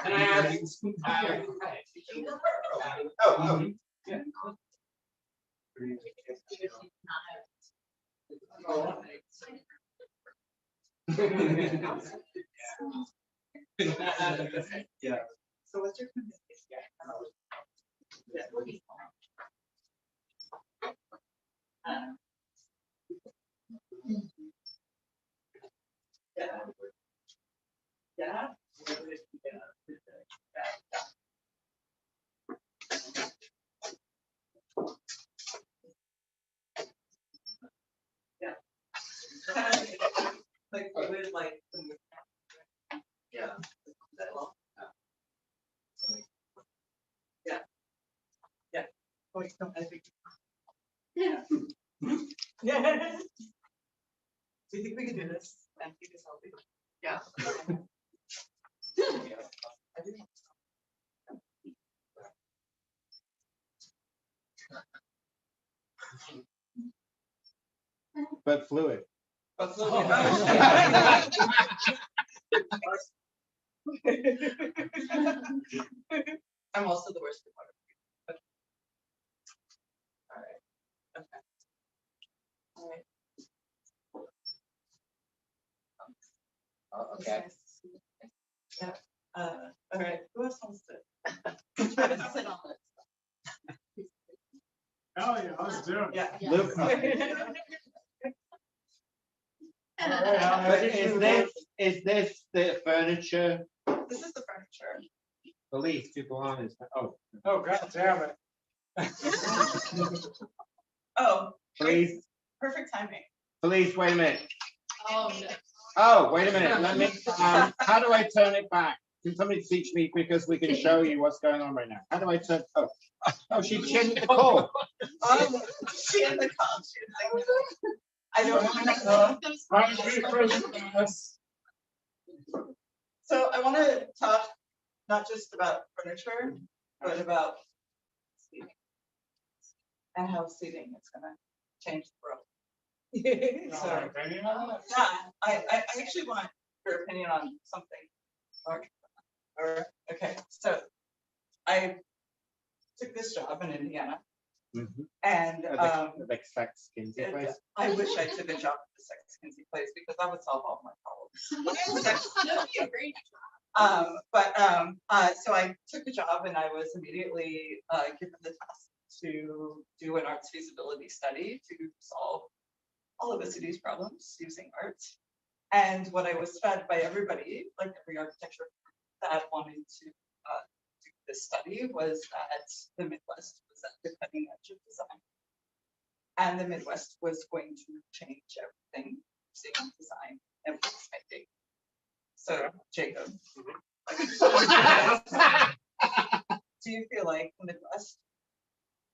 Can I ask? Oh, yeah. Yeah. So what's your? Yeah. Like, with like. Yeah. Yeah. Yeah. Wait, no, I think. Yeah. Yeah. Do you think we can do this and keep this healthy? Yeah. I do. But fluid. But fluid. I'm also the worst at water. Okay. All right. Okay. All right. Oh, okay. Yeah. All right. Who else wants to? Try to sit on it. Oh, yeah, let's do it. Yeah. Luke. But is this the furniture? This is the furniture. Police, people on this. Oh, Oh, god damn it. Oh, police, perfect timing. police, wait a minute. Oh, no. Oh, wait a minute. Let me, how do I turn it back? Can somebody teach me, because we can show you what's going on right now. How do I turn, oh, she changed the call. She in the call. I don't know. So I want to talk not just about furniture, but about seating and how seating is going to change the world. So, yeah, I actually want your opinion on something. Okay, so I took this job in Indiana, and Like sex, Kinsey place. I wish I took a job at the Sex Kinsey place because that would solve all my problems. So I took the job and I was immediately given the task to do an arts feasibility study to solve all of the city's problems using art. And what I was fed by everybody, like every architecture that wanted to do this study, was that the Midwest was at the cutting edge of design. And the Midwest was going to change everything, seeing design and placemaking. So, Jacob, do you feel like the Midwest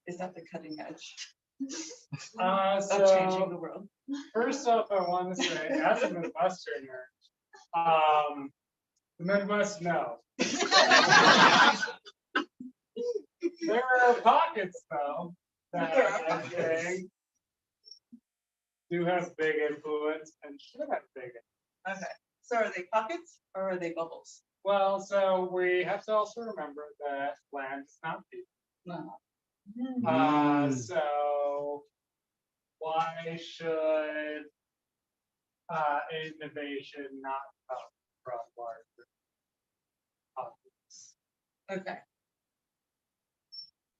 is at the cutting edge of changing the world? First off, I want to say, as a Midwesterner, the Midwest, no. There are pockets, though, that I think do have big influence and should have big influence. Okay, so are they pockets or are they bubbles? Well, so we have to also remember that land is not people. No. So why should innovation not come from larger pockets? Okay.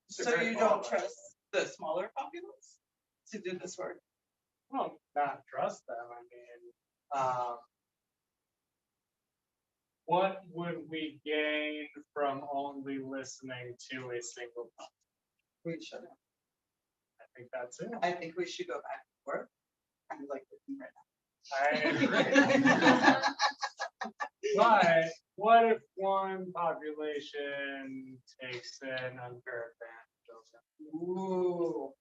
So you don't trust the smaller populace to do this work? Well, not trust them. I mean, what would we gain from only listening to a single population? We shouldn't. I think that's it. I think we should go back to work, kind of like we're doing right now. I agree. But what if one population takes an unfair advantage of them? Ooh.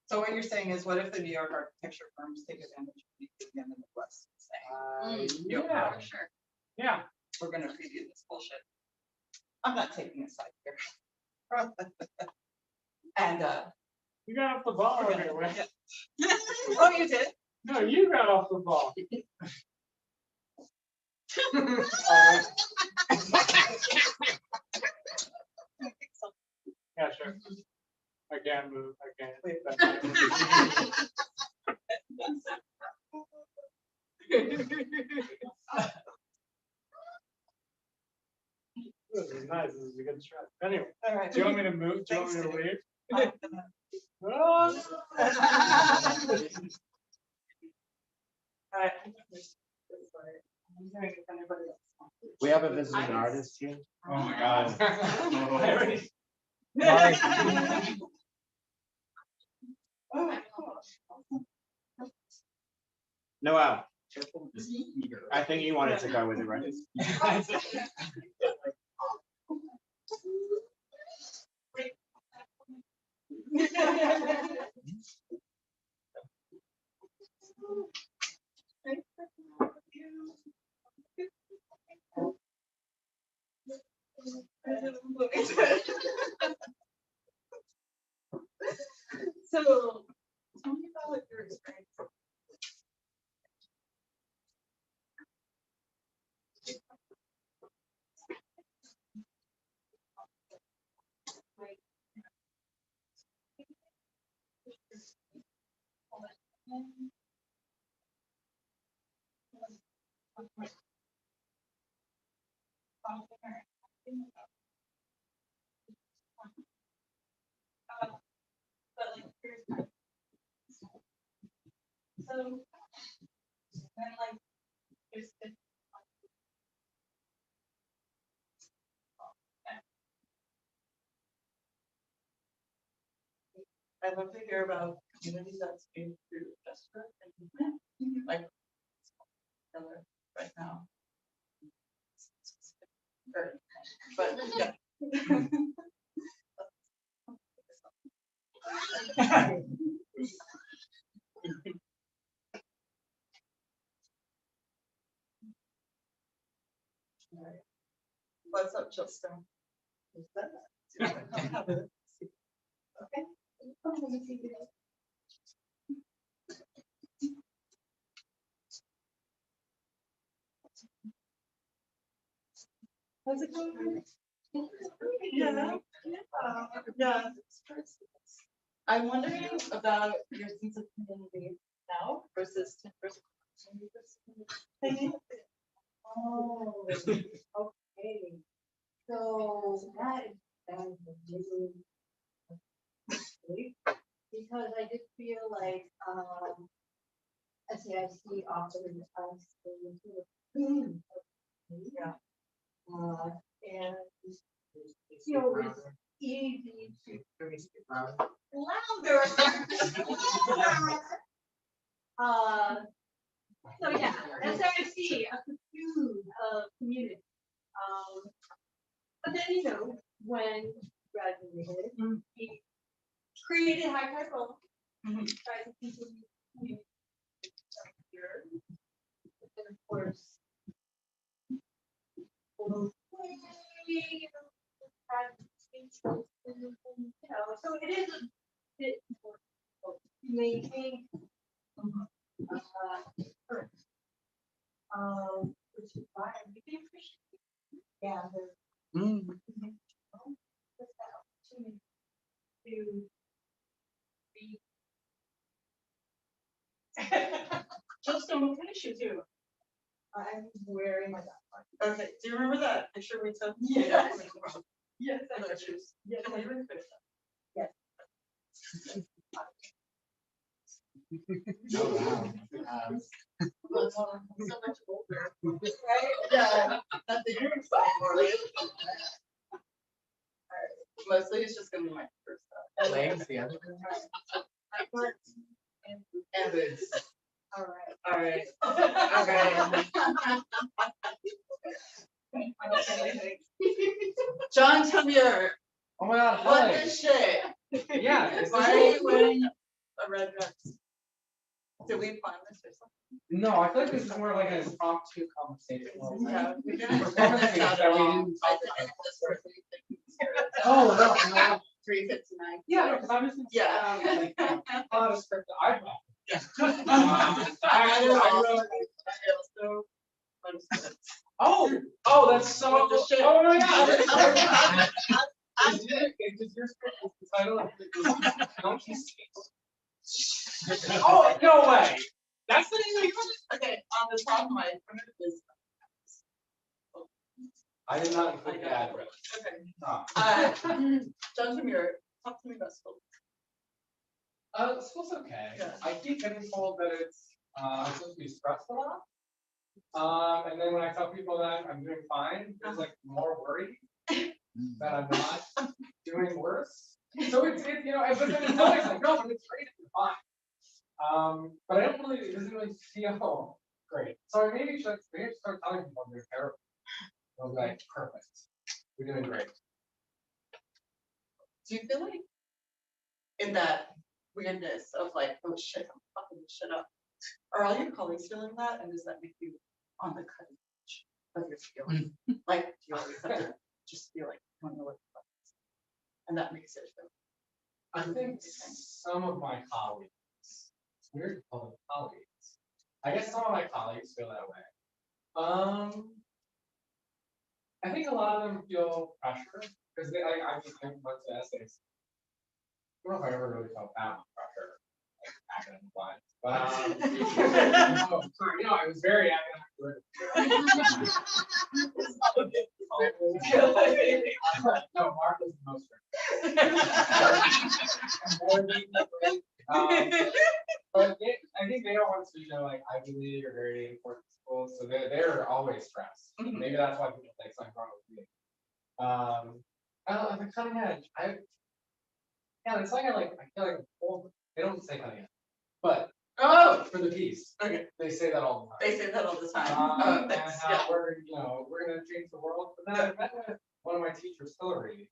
So what you're saying is, what if the New York architecture firms take advantage of you in the Midwest? Yeah, For sure. yeah. We're gonna feed you this bullshit. I'm not taking a side here. And You got off the ball right away. Oh, you did? No, you got off the ball. Yeah, sure. I can't move. I can't. This is nice. This is a good stretch. Anyway, All right. do you want me to move? Do you want me to Thanks, leave? Oh. All right. We have a visiting artist here. Oh my God. Noel, I think you wanted to go with it, right? So, tell me about your experience. So, then like, there's been. I'd love to hear about communities that's been through Jessica and movement, like right now. But yeah. What's up, Justin? Okay. How's it going? Yeah. Yeah. I'm wondering about your sense of community now versus 10%. Oh, okay. So that is really because I just feel like SAIC offers us yeah. And you know, it's easy to louder. So yeah, SAIC, a cocoon of community. But then, you know, when he graduated, he created High Tide Roll, tried to continue here. But then, of course, so it is a bit important to maintain current, which is why I really appreciate yeah, to be just don't finish it too. I'm wearing my backpack. Okay, do you remember that picture we took? Yeah. Yes, I know shoes. yes, Can we even finish that? yes. Oh, wow. So much older. Right? Yeah, not the years anymore, right? Alright, mostly it's just gonna be my first stuff. Legs, the other. And boots. All right. Alright. Okay. John Tamier, Oh my God, what hi. the shit? Yeah. is Why this- are you wearing a red dress? Did we plan this or something? No, I feel like this is more like an impromptu conversation. Yeah, we didn't Performance plan this out that at we all. didn't I talk did about. this person thinking. Oh, no, brief it tonight. Yeah, no, 'cause I was. Yeah. Like, a lot of script that I've got. Oh, that's so. Oh my God. Is your script the title of the Donkey Oh, no way. That's the name of yours? Okay, on the top of my primitive is. I did not include the address. Okay. John Tamir, talk to me about school. School's okay. Yeah. I keep getting told that it's supposed to be stressful enough. And then when I tell people that I'm doing fine, there's like more worry that I'm not doing worse. So it's but then it's always like, no, but it's great if you're fine. But I don't really, it doesn't really feel great. So I maybe should start telling people they're terrible. I was like, perfect. We're doing great. Do you feel like in that weirdness of like, oh shit, I'm fucking this shit up? Are all your colleagues feeling that? And does that make you on the cutting edge of your feelings? Like, do you always have to just feel like, I don't know what the fuck is? And that makes it feel. I think some of my colleagues, it's weird to call them colleagues. I guess some of my colleagues feel that way. I think a lot of them feel pressure because they I went to essays. I don't know if I ever really felt that much pressure, like academic wise. But I was very academic. No, Mark was the most. But I think they don't want to like Ivy League or very important schools, so they're always stressed. Maybe that's why people think something wrong with me. I don't know, the cutting edge. It's like I feel like they don't say cutting edge, but for the piece, Okay. they say that all the time. They say that all the time. And Thanks. how Yeah. we're gonna change the world. But then I met with one of my teachers, Hillary,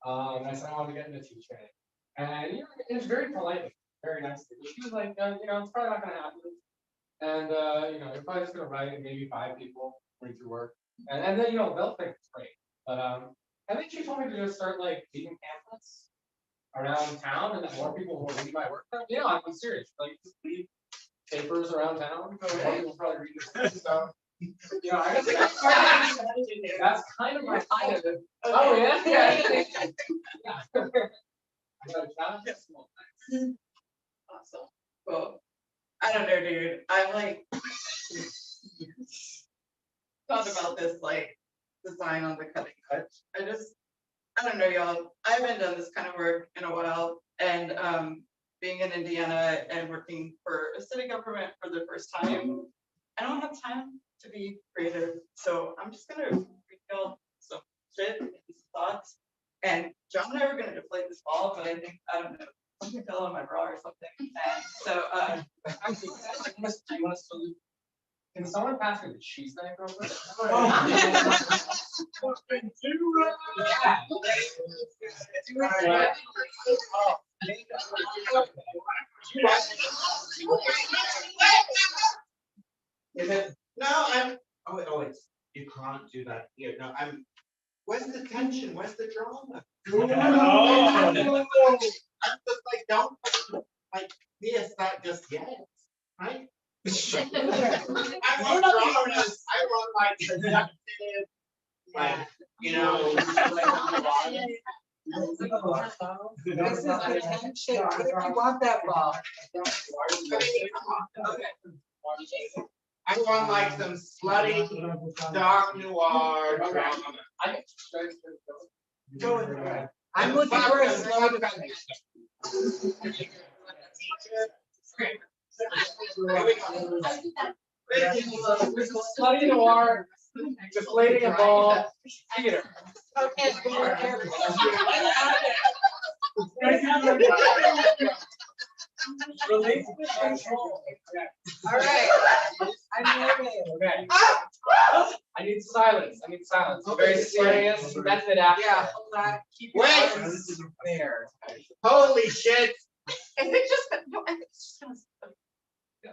and I said I wanted to get into teaching, and it was very politely, very nicely. But she was like, it's probably not gonna happen, and you're probably just gonna write and maybe 5 people read your work, and then they'll think it's great. But I think she told me to just start like leaving pamphlets around town, and that more people will read my work. I'm serious. Like just leave papers around town. More people probably read this stuff. I guess that's kind of my kind of. Oh yeah. Yeah. I got a job. Awesome. Well, I don't know, dude. I'm like thought about this like design on the cutting edge. I don't know, y'all. I haven't done this kind of work in a while, and being in Indiana and working for a city government for the first time, I don't have time to be creative. So I'm just gonna read y'all some shit and some thoughts. And John and I were gonna deflate this ball, but I don't know, something fell on my bra or something. And so Actually, you want to salute? Can someone pass me the cheese knife real quick? You can't do that here. No, where's the tension? Where's the drama? I'm just like, don't like this, that just yet, right? I want dramas. I want like seductive, like This is the tension. What if you want that ball? I want like some slutty, dark noir drama. I'm looking for a slow. Slutty noir, deflating a ball, theater. okay, All right. I'm ready. Okay. I need silence. Very serious method after. Yeah, hold on. Keep your Wait. eyes there. Holy shit! I think it's just gonna.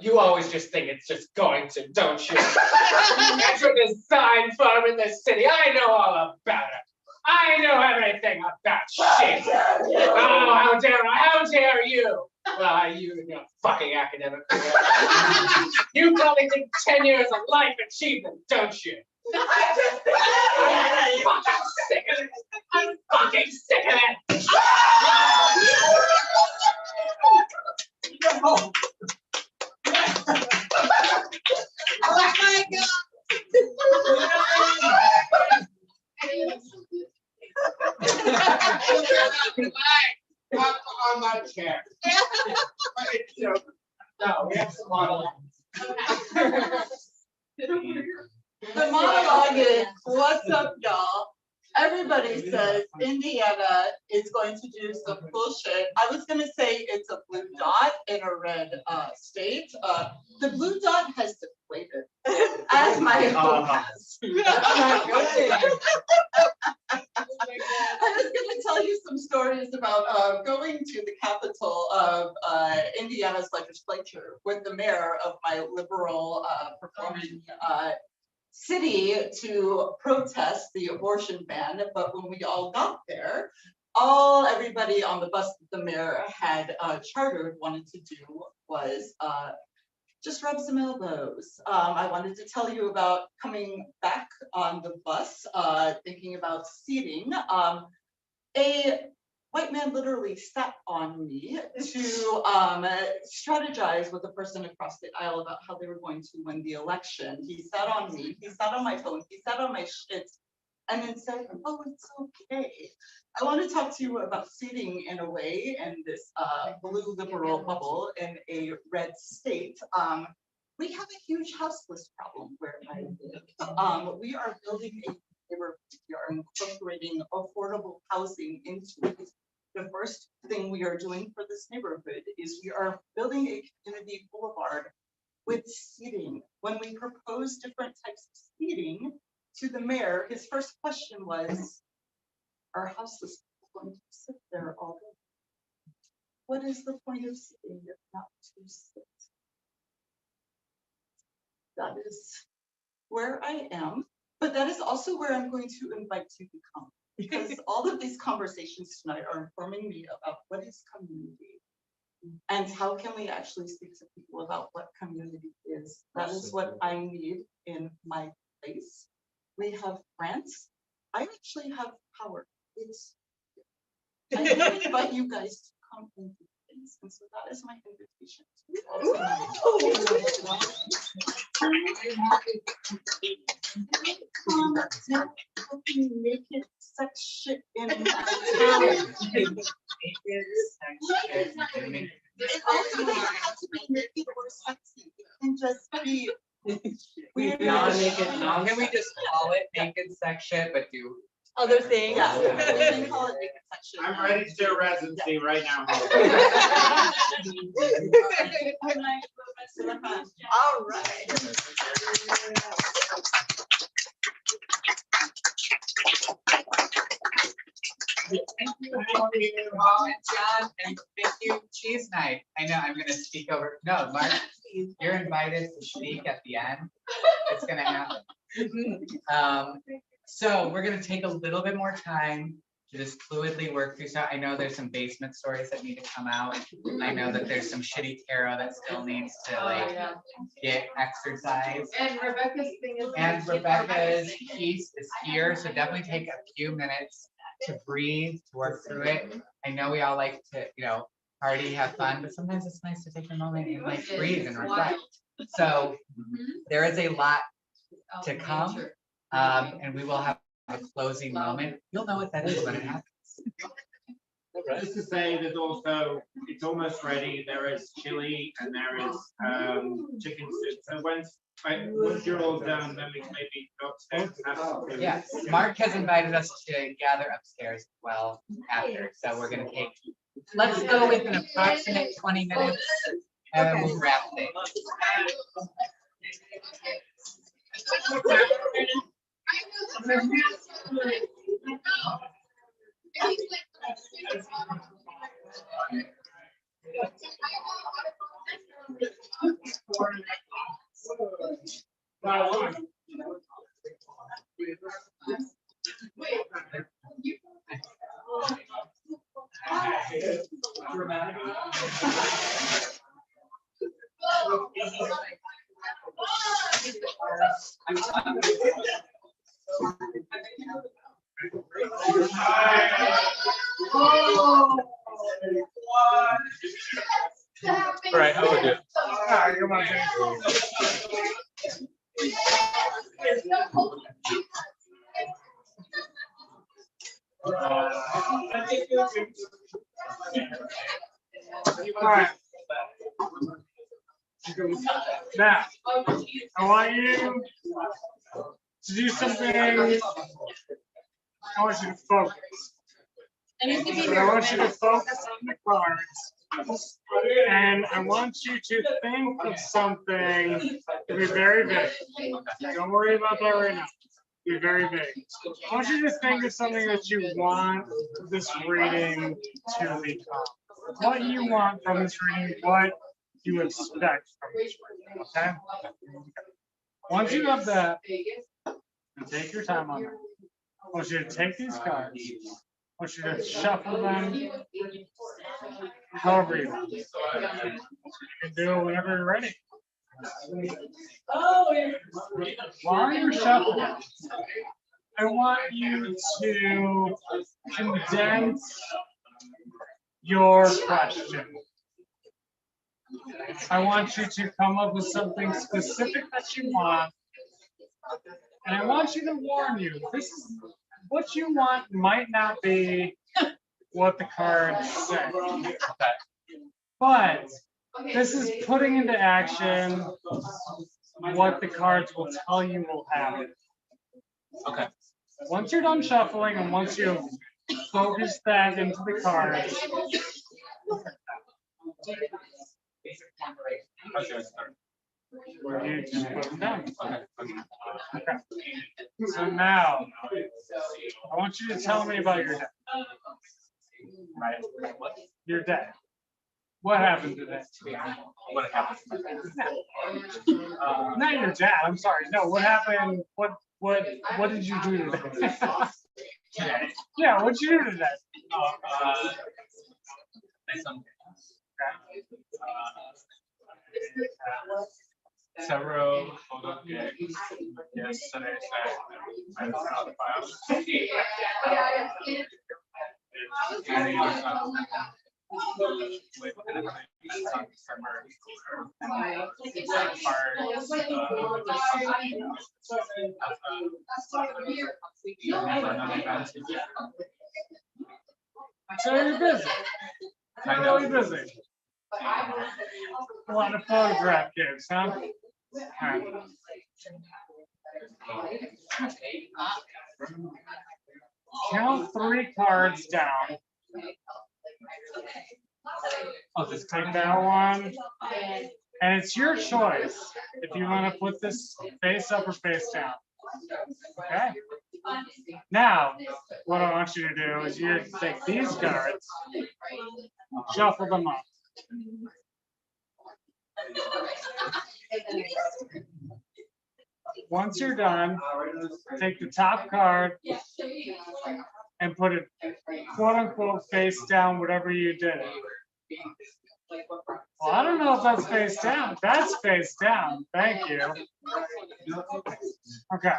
You always just think it's just going to, don't you? That's what the sign farm in the city. I know all about it. I know everything about shit. Oh, how dare you? Well, you fucking academic. You probably did 10 years of life achievement, don't you? I'm fucking sick of it. I'm fucking sick of it. Oh my God. On that chair. No, we have some monologue. The monologue is, what's up, y'all? Everybody says Indiana is going to do some bullshit. I was gonna say it's a blue dot in a red state. The blue dot has deflated, as my hope has. I was gonna tell you some stories about going to the capital of Indiana's legislature with the mayor of my liberal performing city to protest the abortion ban. But when we all got there, everybody on the bus that the mayor had chartered wanted to do was just rub some elbows. I wanted to tell you about coming back on the bus, thinking about seating. A white man literally sat on me to strategize with the person across the aisle about how they were going to win the election. He sat on me, he sat on my phone, he sat on my shit, and then said, oh, it's okay. I want to talk to you about seating in a way in this blue liberal bubble in a red state. We have a huge houseless problem where I live. We are building a neighborhood, we are incorporating affordable housing into it. The first thing we are doing for this neighborhood is we are building a community boulevard with seating. When we proposed different types of seating to the mayor, his first question was, are houseless people going to sit there all day? What is the point of sitting if not to sit? That is where I am, but that is also where I'm going to invite you to come, because all of these conversations tonight are informing me about what is community and how can we actually speak to people about what community is. That is what I need in my place. We have grants. I actually have power. I invite you guys to come and do things, and so that is my invitation to naked sex shit in my town. It also doesn't have to be naked or sexy. It can just be weird. Can we just call it naked sex shit, but do other things? Yeah, we can call it naked sex shit. I'm ready to do a residency right now. All right. Thank you, John, and thank you, Cheese Night. I know I'm gonna speak over. No, Mark, you're invited to speak at the end. It's gonna happen. So we're gonna take a little bit more time to just fluidly work through stuff. I know there's some basement stories that need to come out. I know that there's some shitty tarot that still needs to get exercised. And Rebecca's thing is. And Rebecca's piece is here, so definitely take a few minutes to breathe, to work through it. I know we all like to, party, have fun, but sometimes it's nice to take a moment and breathe and reflect. So there is a lot to come, and we will have a closing moment. You'll know what that is when it happens. Just to say, there's also, it's almost ready. There is chili and there is chicken soup. So once you're all done, then we can maybe go upstairs and have some food. Yes, Mark has invited us to gather upstairs as well after. So we're gonna take, let's go with an approximate 20 minutes and then we'll wrap things. All right, I will do it. Ah, come on, James. All right. Now, I want you to do something. I want you to focus. And you can be But I want you to focus on the cards. And I want you to think of something to be very vague. Don't worry about that right now. Be very vague. I want you to think of something that you want this reading to become. What you want from this reading, what you expect from this reading, okay? Once you have that, and take your time on it. I want you to take these cards. I want you to shuffle them however you want. You can do it whenever you're ready. While you're shuffling, I want you to condense your question. I want you to come up with something specific that you want. And I want you to warn you, this is what you want might not be what the cards say. But this is putting into action what the cards will tell you will happen. Okay. Once you're done shuffling and once you've focused that into the cards, where you just put them down. Okay. So now, I want you to tell me about your deck. Your deck. What happened today? What happened? Not your dad. I'm sorry. No. What happened? What did you do today? Yeah. What did you do today? Several photo gigs yesterday. I don't know So you're busy. You're really busy. A lot of photograph gigs, huh? All right. Count 3 cards down. I'll just take that one. And it's your choice if you want to put this face up or face down. Okay? Now, what I want you to do is you take these cards, shuffle them up. Once you're done, take the top card and put it quote unquote face down, whatever you did. Well, I don't know if that's face down. That's face down. Thank you. Okay.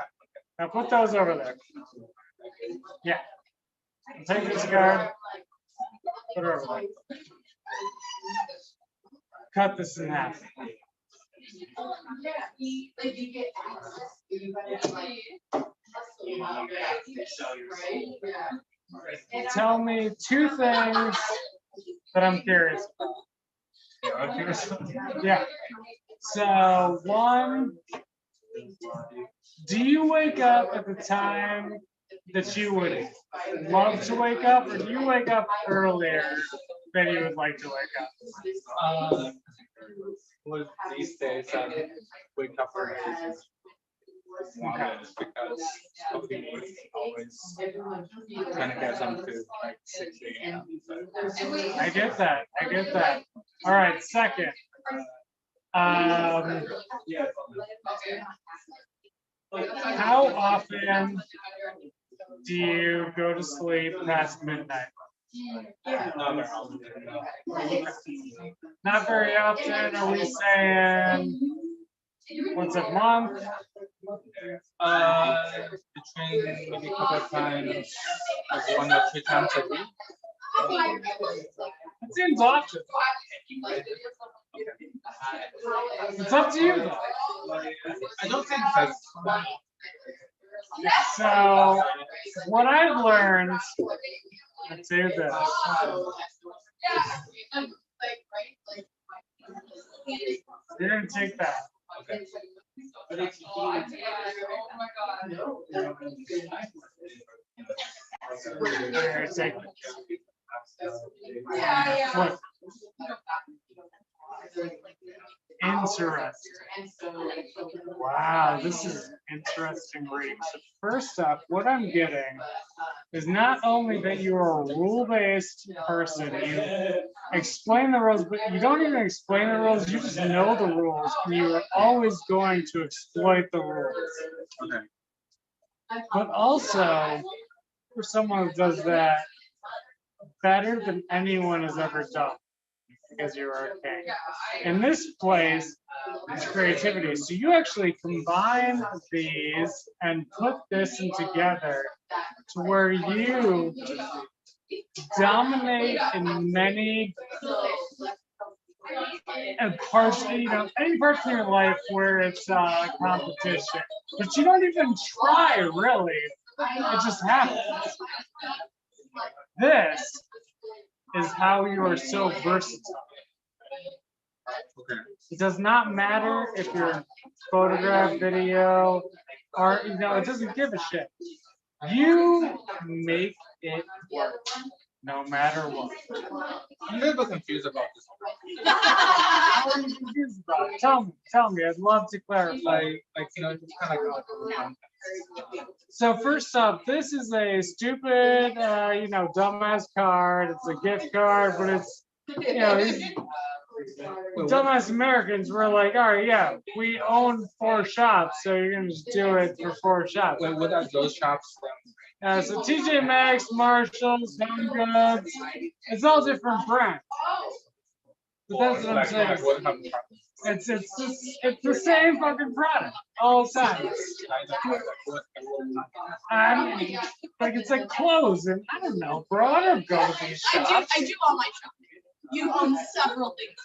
Now put those over there. Yeah. Take this card. Put it over there. Cut this in half. Tell me 2 things that I'm curious about. Yeah. So 1, do you wake up at the time that you would love to wake up, or do you wake up earlier than you would like to wake up? Well, these days I wake up early. Okay. Because of the work, always trying to get them to like 6 a.m. I get that. I get that. All right. Second. How often do you go to sleep past midnight? Not very often. Are we saying once a month? Between maybe a couple of times, like 1 or 2 times a week. It seems often. It's up to you though. I don't think that's. So what I've learned, let's do this. You're gonna take that. Okay. You're gonna take Look. Interesting. Wow, this is interesting reading. So first up, what I'm getting is not only that you are a rule-based person, you explain the rules, but you don't even explain the rules, you just know the rules, and you are always going to exploit the rules. Okay. But also, for someone who does that better than anyone has ever done, because you're a king. In this place, it's creativity. So you actually combine these and put this in together to where you dominate in many parts, any parts of your life where it's competition. But you don't even try, really. It just happens. This is how you are so versatile. Okay. It does not matter if you're photograph, video, art, it doesn't give a shit. You make it work, no matter what. I'm a little confused about this. How are you confused about it? Tell me, I'd love to clarify. Like it's kind of like So first up, this is a stupid, dumbass card. It's a gift card, but it's, these dumbass Americans were like, all right, yeah, we own 4 shops, so you're gonna just do it for 4 shops. Wait, what are those shops? So TJ Maxx, Marshalls, Home Goods, it's all different brands. But that's what I'm saying. It's the same fucking product all the time. It's like clothes, and I don't know, bro. I don't go to these shops. I do all my shopping. You own several things.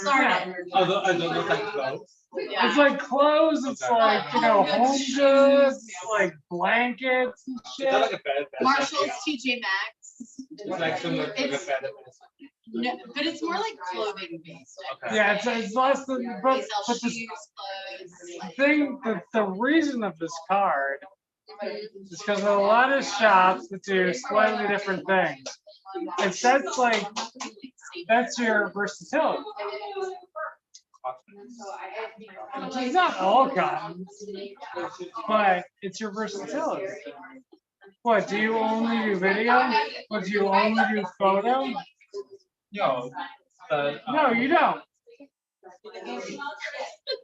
Sorry. Oh, those like clothes? Yeah. It's like clothes, it's like, home goods, like blankets and shit. Is that like a bed? Marshalls, TJ Maxx. It's like similar to a bed. No, but it's more like clothing based. Okay. Yeah, it's less than, They but sell the shoes, clothes. thing, the reason of this card is because of a lot of shops that do slightly different things. It's that's your versatility. It's not all cotton, but it's your versatility. What, do you only do video? Or do you only do photo? No, but No, you don't.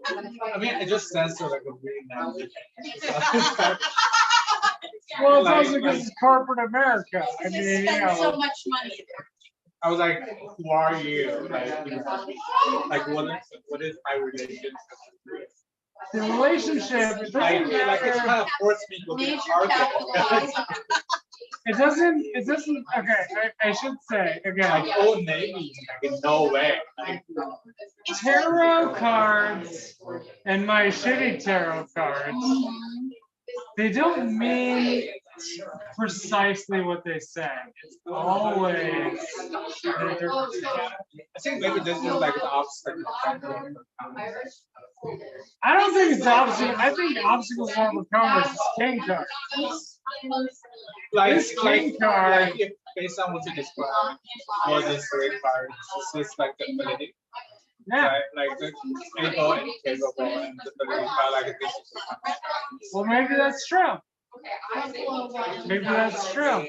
I mean, it just stands for like a really nice. Well, it's also because it's corporate America. I They mean, spend so much money. I was like, who are you? Like what is my relationship? the relationship, it Like doesn't it's kind matter. of forced me to Major look at capitalized. It doesn't, okay, I should say, like again, Old Navy, like in no way. Like, tarot cards and my shitty tarot cards, they don't mean precisely what they say. It's always. I think maybe this is like the obstacle. I don't think it's the opposite. I think the obstacles are overcome is king card. Like, This king card. like if based on what you described, all these 3 cards, it's just like the ability. Yeah. Right? Like the able and capable and the ability, like this. Well, maybe that's true. Maybe that's true.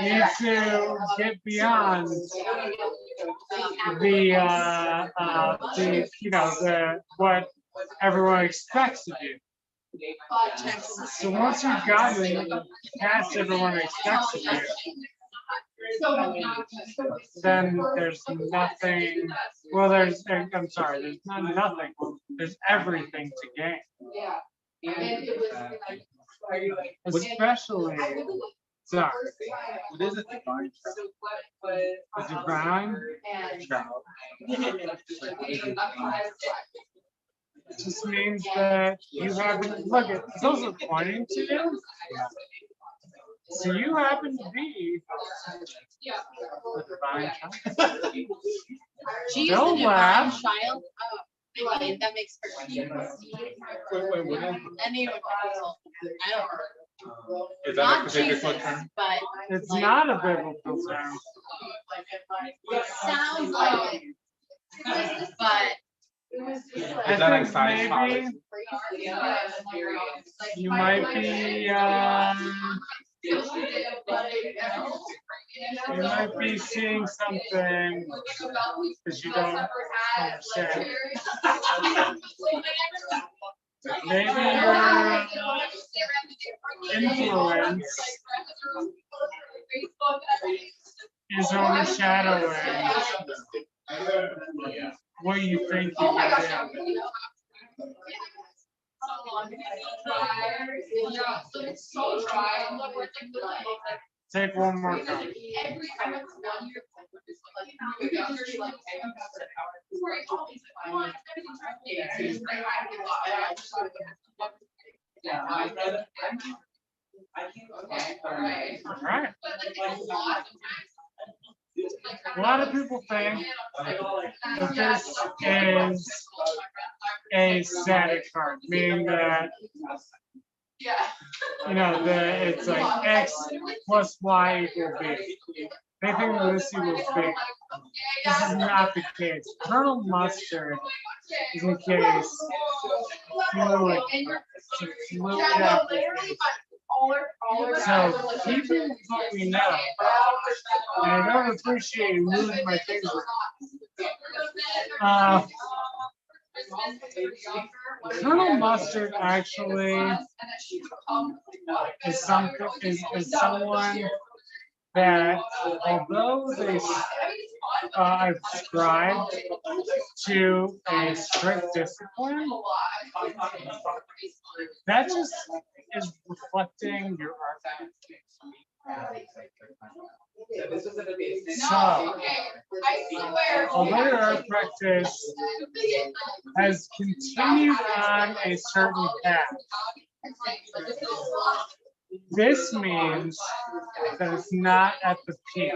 You need to get beyond the what everyone expects of you. So once you've gotten past everyone expects of you, then there's nothing, well, I'm sorry, there's not nothing, there's everything to gain. Especially, sorry, What is a divine child? a divine Child. just means that you happen, look, it's also pointing to you. So you happen to be a divine child. She's Don't the divine laugh. child. I mean, that makes perfect sense. Wait, what is Anyone, I don't know. is that a Not biblical Jesus, term? but It's not a biblical term. it sounds like it. But I Is that like think Scientology? maybe you might be, you might be seeing something that you don't understand. Maybe your influence is overshadowing what you think you can do. Take one more time. All right. A lot of people think that this is a static card, meaning that it's like X plus Y equal B. They think that this equals B. This is not the case. Colonel Mustard is in case fluid. It's a fluid application. So keeping what we know, and I don't appreciate losing my fingers. Colonel Mustard actually is someone that, although they ascribe to a strict discipline, that just is reflecting your art. So, although your art practice has continued on a certain path, this means that it's not at the peak.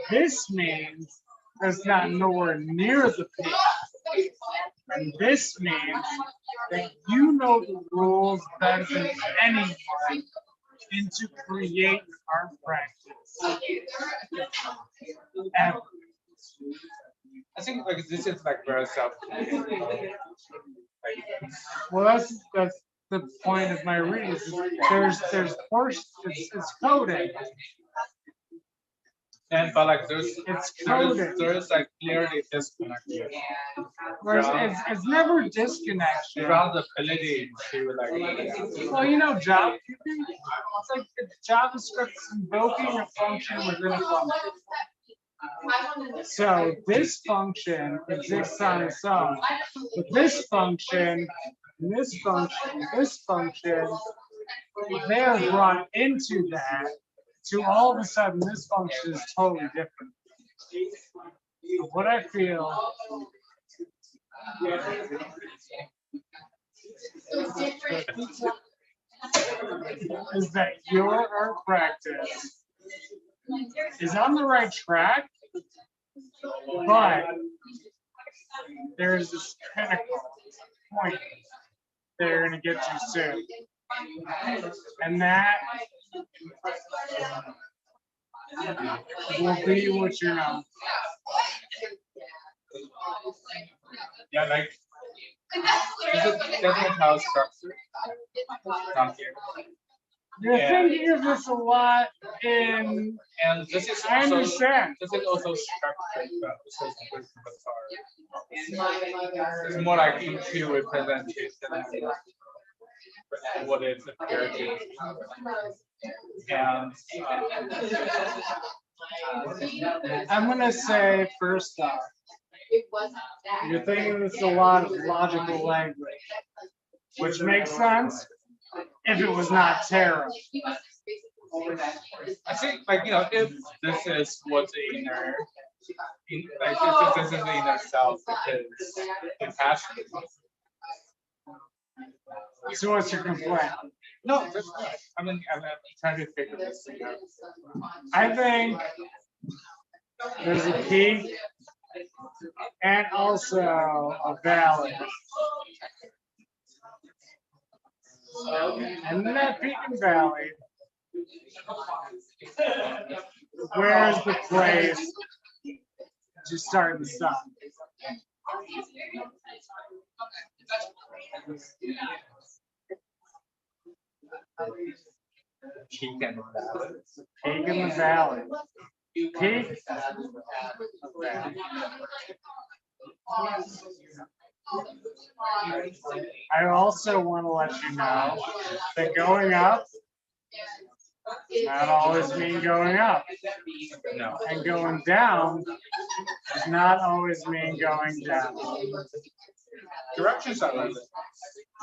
This means that it's not nowhere near the peak. And this means that you know the rules better than anyone and to create art practice. Ever. I think like this is like very self. Well, that's the point of my reading. There's portions, it's coded. And but like there's like clearly disconnected. It's never disconnection. Throughout the ability to like. Well, job keeping, it's like JavaScript's invoking a function within a function. So this function exists on its own, but this function, this function, this function, they are brought into that. To all of a sudden, this function is totally different. What I feel is that your art practice is on the right track, but there's this pinnacle point that you're going to get to soon. And that will be what you know. Yeah, like this is definitely how it's structured. Not here. You're thinking of this a lot in. And this is I also, understand. this is also structured. It's more like EQ representation. What is the character? And I'm gonna say first off, you're thinking it's a lot of logical language, which makes sense if it was not tarot. I think, like, you know, if this is what's inner, like, if this is the inner self, because it's passionate. So what's your complaint? No, that's not. I'm trying to figure this thing out. I think there's a peak and also a valley. And in that peak and valley, where's the place to start and stop? Peak and valley. Peak in the valley. Peak. I also want to let you know that going up does not always mean going up. No. And going down does not always mean going down. Directions are relevant.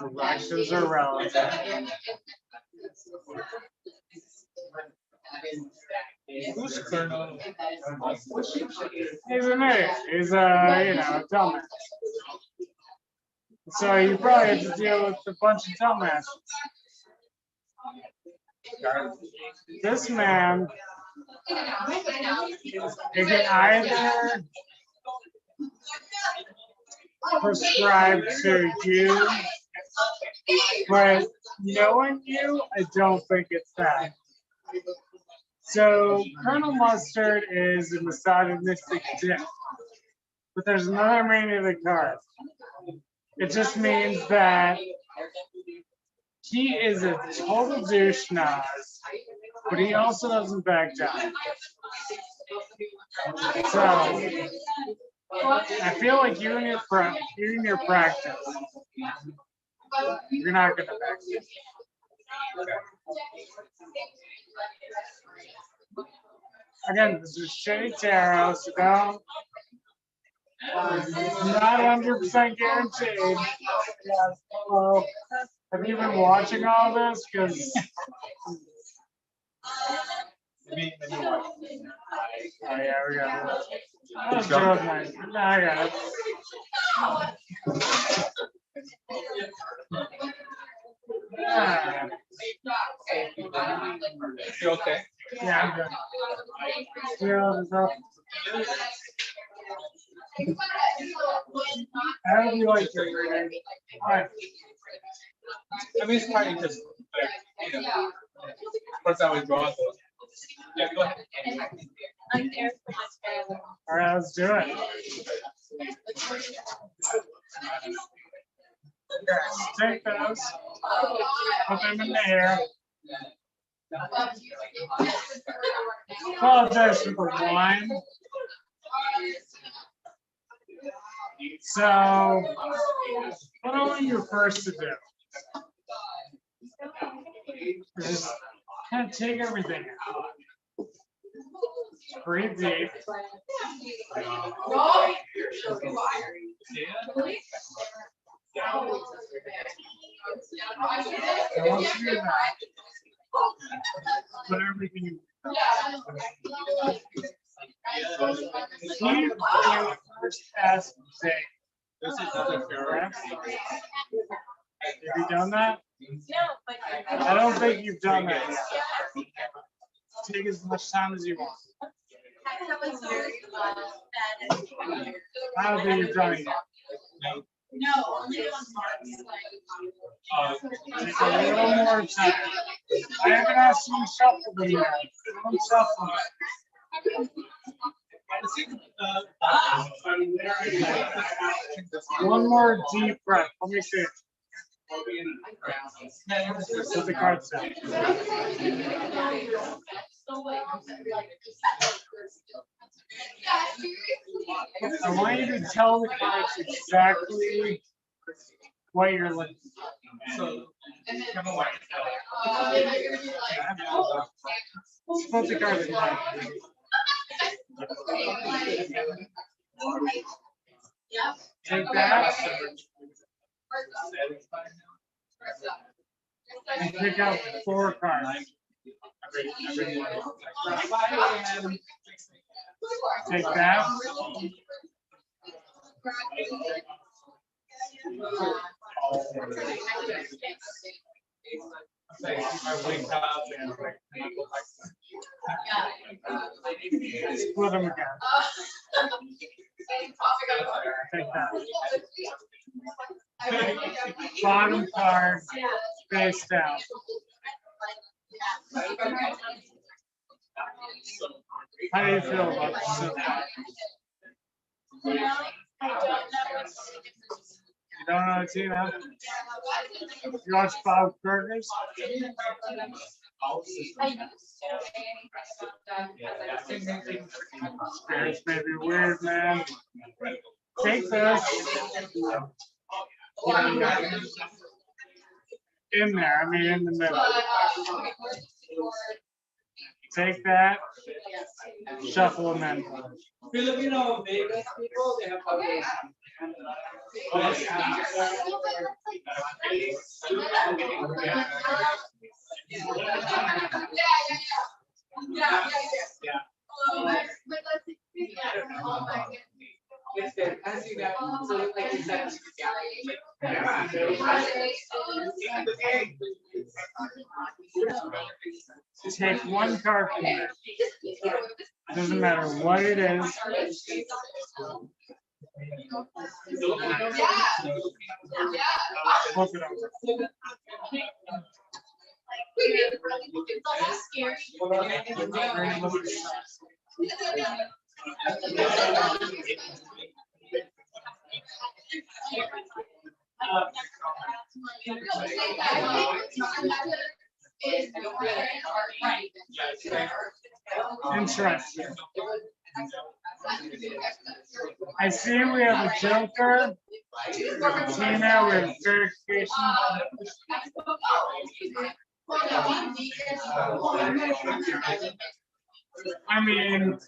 Directions are relative. Who's Colonel? He's an idiot. He's a dumbass. So you probably have to deal with a bunch of dumbasses. This man, he can either prescribe to you, but knowing you, I don't think it's that. So Colonel Mustard is a misogynistic dick, but there's another meaning of the card. It just means that he is a total douche nose, but he also doesn't back down. So I feel like you and your practice, you're not gonna back down. Again, this is shitty tarot, so don't. Not 100% guaranteed. Yes, hello. Have you been watching all this? Because. Oh yeah, we got it. I was joking. No, I got it. Yeah. You okay? Yeah, I'm good. Yeah, I hope you like your reading. Alright. I mean, it's probably just, like, you know, first I was drawn to. Yeah, go ahead. Alright, let's do it. Take those. Put them in the air. Apologize for the wine. So, what I want you first to do is just kind of take everything out. Breathe deep. I want you to do that. Put everything in. You first ask Zane. This is another fair. Have you done that? I don't think you've done that yet. Take as much time as you want. I don't think you've done it yet. No, only on Mark's. Take a little more time. I haven't asked you to shuffle them yet. Don't shuffle them. One more deep breath. Let me see. Put the cards down. I want you to tell the cards exactly what you're looking for. So, Come away. supposed to carve it down. Take that and pick out 4 cards. Take that. I wake up and like, split them again. Take that. Bottom card, face down. How do you feel about this so far? You don't know Tina? You watch Bob Burgers? Spirits may be weird, man. Take this. In there, I mean in the middle. Take that, shuffle them in. Filipino Vegas people, they have public. It's good, as you know, so like you said. Take 1 card from there. Doesn't matter what it is. Flip it over. Interesting. I see we have a Joker. Tina, we have verification. I mean,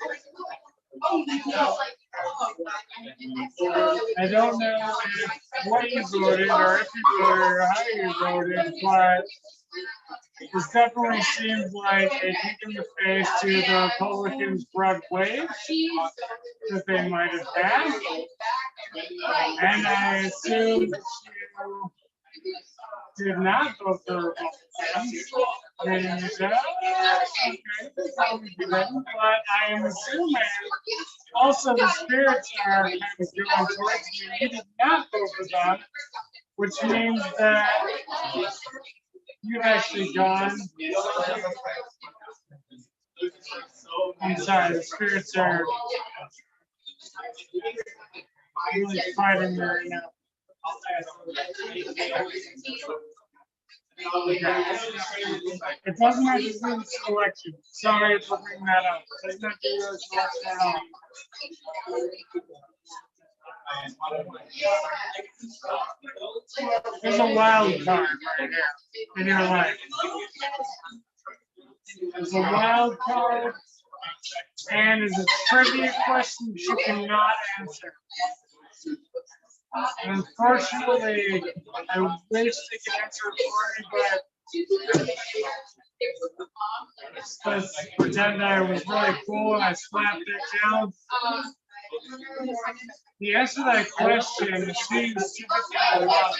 I don't know what you voted or if you voted or how you voted, but this definitely seems like a kick in the face to the Republicans' broad wave that they might have had. And I assume that you did not vote for Republicans. And you said, oh, okay, but I am assuming also the spirits are kind of going towards you. You did not vote for them, which means that you've actually gone. I'm sorry, the spirits are really fighting me right now. It doesn't have to do with selection. Sorry for bringing that up. It doesn't have to do with selection at all. There's a wild card right here in your life. There's a wild card, and it's a trivia question you cannot answer. Unfortunately, I wish they could answer it for me, but let's pretend I was really cool and I slapped it down. The answer to that question seems to be a lot.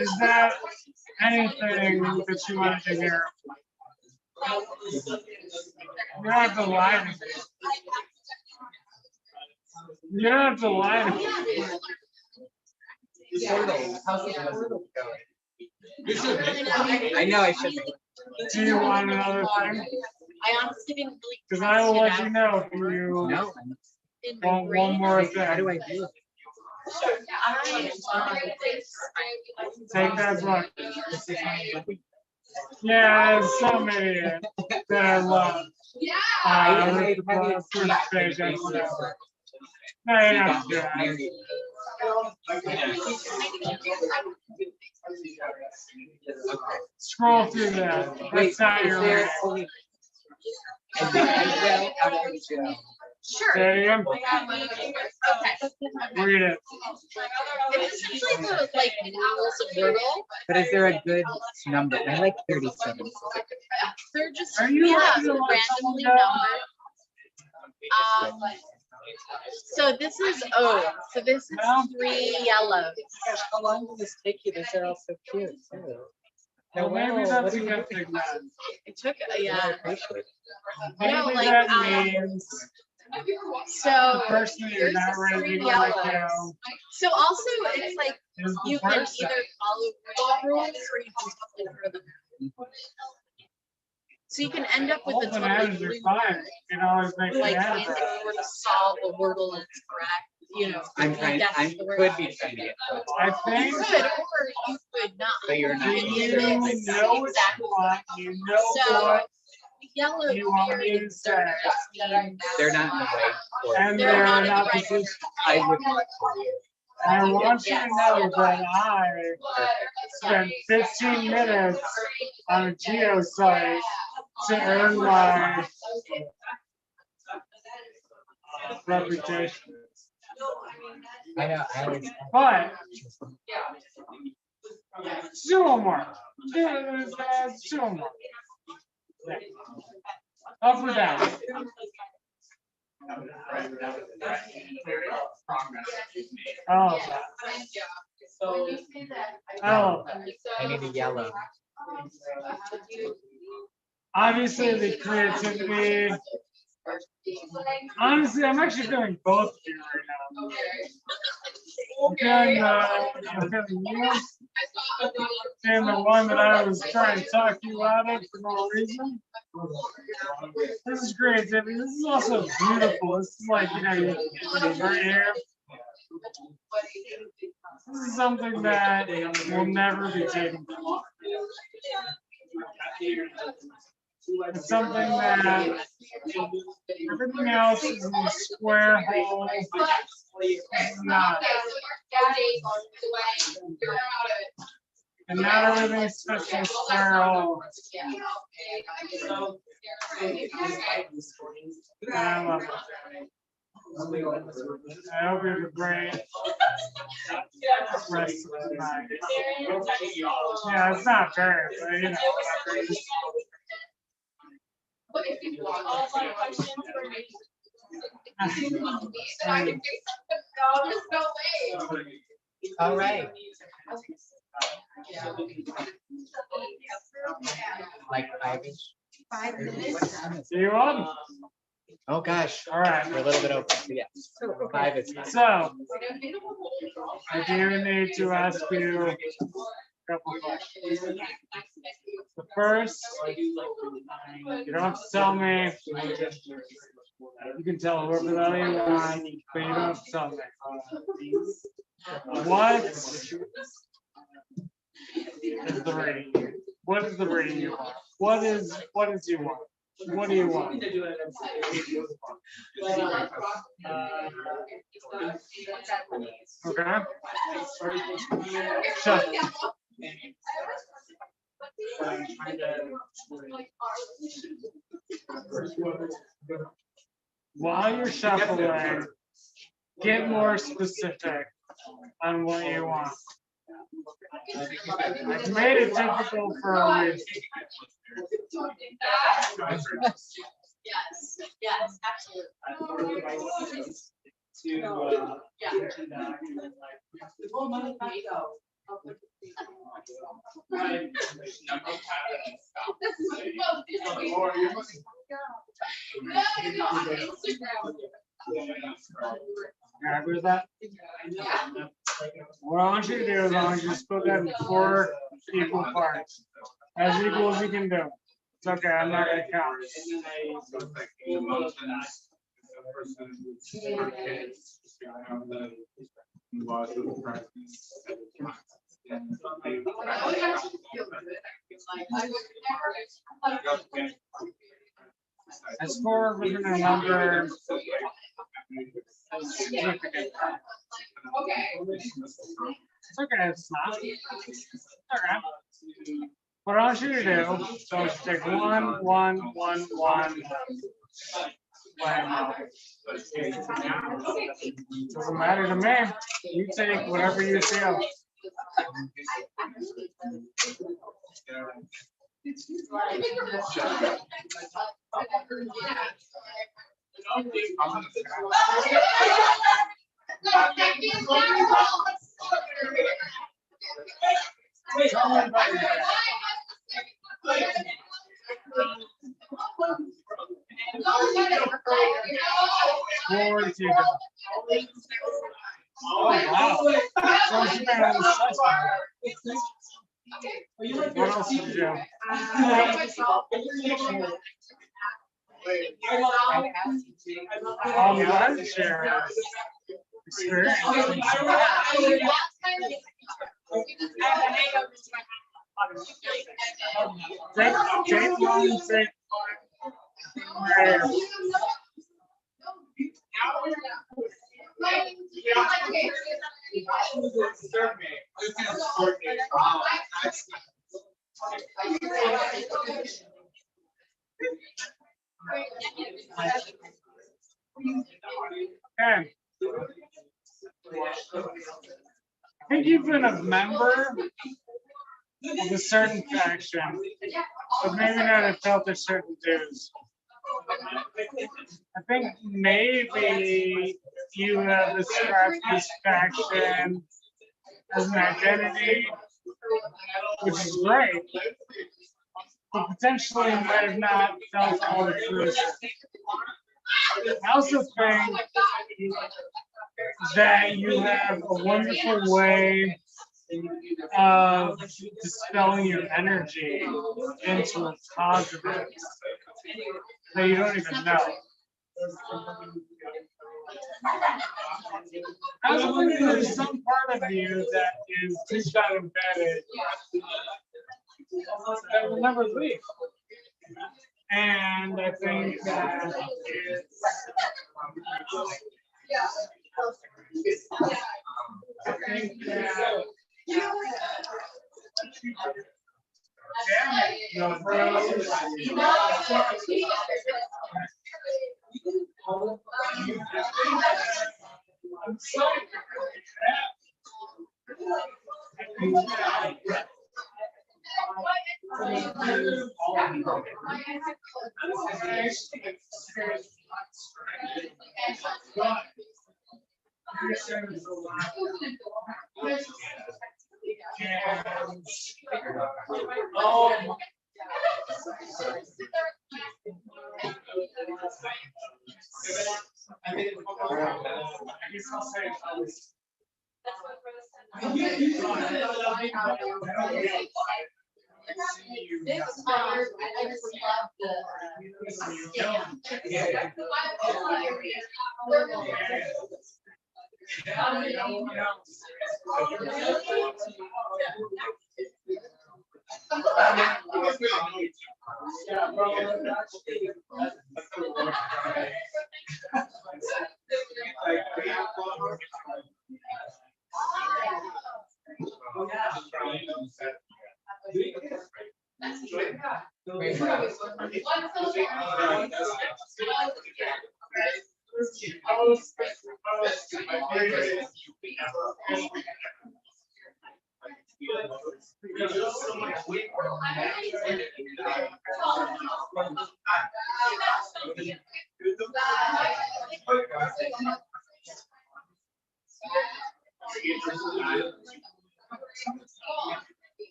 Is that anything that you wanted to hear? You don't have to lie to me. You don't have to lie to me. How's the portal going? I know I should be. Do you want another thing? I honestly didn't really. Because I will let you know if you want one more thing. How do I do it? Take that book. Yeah, there's some idiot that I love. First page, No, you don't do that. Scroll through that. Wait, That's not is your there? way. And then Joe, after Joe. Sure. Say it again. Okay. Read it. It's essentially the like rules of Wordle. But is there a good number? I like 37. They're just Are you ready to let randomly someone go? numbered. So this is so this is No. 3 yellows. Gosh, how long will this take you? These are all so cute too. Well, maybe Noelle, that's what a are you good doing? thing then. It took yeah. I appreciate it. Maybe No, like, that means So the person you're yours not is ready 3 to let go yellows. So also it's like is the you can person. either follow rules or you can totally throw them. So you can end up with All a totally bananas are blue fine. You can always make like bananas. if you were to solve a Wordle and it's correct, you know, I'm you trying, guess I the word. could be trying to get close. I You think could or you could not. But you're do not. you know what you want, you know So what yellow you want here me to say, means They're not in the way for you. and They're they're not in not the right position. I would look for you. And I want you to know that I spent 15 minutes on a geo site to earn my reputation. I know, I always. But do more. Do more. Up or down? Oh. Oh. I need a yellow. Obviously, the creativity. Honestly, I'm actually feeling both of you right now. I'm feeling you, and the one that I was trying to talk you out of for no reason. This is creativity. This is also beautiful. This is like, you know, right here. This is something that will never be taken from us. It's something that everything else is in the square hole. It's not. And not everything's such a square hole. And I love it. I hope you have a great rest of the night. Yeah, it's not fair, but you know. All right. Like 5-ish. 5 minutes. See you on. Oh gosh. All right. We're a little bit over. Yeah. 5 is fine. So, I do need to ask you a couple questions. The first, you don't have to tell me. You can tell whoever the hell you want, but you don't have to tell me. What is the rating? What is the rating you want? What is you want? What do you want? Okay. Shut. While you're shuffling, get more specific on what you want. I've made it difficult for a reason. Yes, absolutely. You happy with that? What I want you to do is I want you to split that in 4 equal parts. As equal as you can do. It's okay, I'm not gonna count. As for we're gonna number significant. It's okay, it's not. Okay. What I want you to do, so I want you to take 1, 1, 1, 1. Doesn't matter to me. You take whatever you feel. Forward to go. Oh, wow. So you got on the side. What else did you do? I'm glad to share experience. Take one, take Okay. I think you've been a member of a certain faction, but maybe not have felt there's certain dues. I think maybe you have described this faction as an identity, which is great, but potentially might have not felt all the truth. I also think that you have a wonderful way of dispelling your energy into a positive that you don't even know. I believe there's some part of you that is just that embedded that will never leave. And I think that it's I think that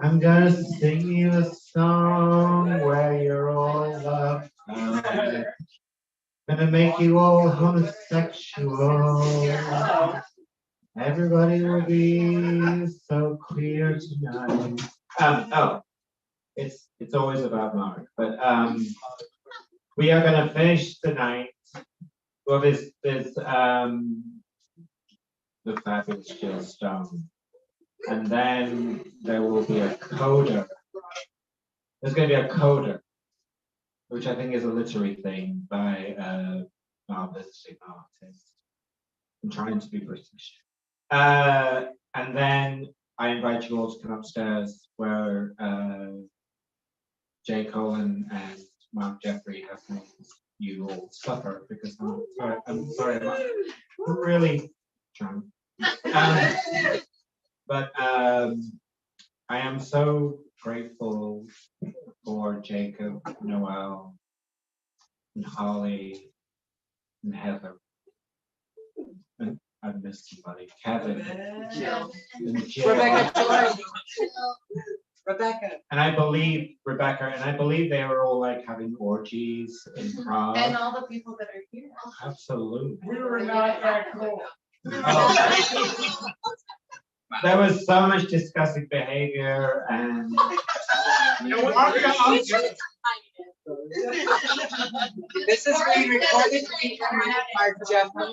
I'm gonna sing you a song where you're all loved. Gonna make you all homosexual. Everybody will be so queer tonight. Oh, it's always about Mark, but we are gonna finish the night. Well, there's the fabulous Jill Stone, and then there will be a coda. There's going to be a coda, which I think is a literary thing by a visiting artist. I'm trying to be British. And then I invite you all to come upstairs where Jay Colin and Mark Jeffrey have made you all suffer because I'm sorry, I'm really trying. But I am so grateful for Jacob, Noel, and Holly, and Heather. And I've missed somebody, Kevin, and Jill. Rebecca. And I believe Rebecca, and I believe they were all like having orgies in Prague. And all the people that are here. Absolutely. We were not that cool. Oh. There was so much disgusting behavior and This is being recorded from Mark Jeffrey.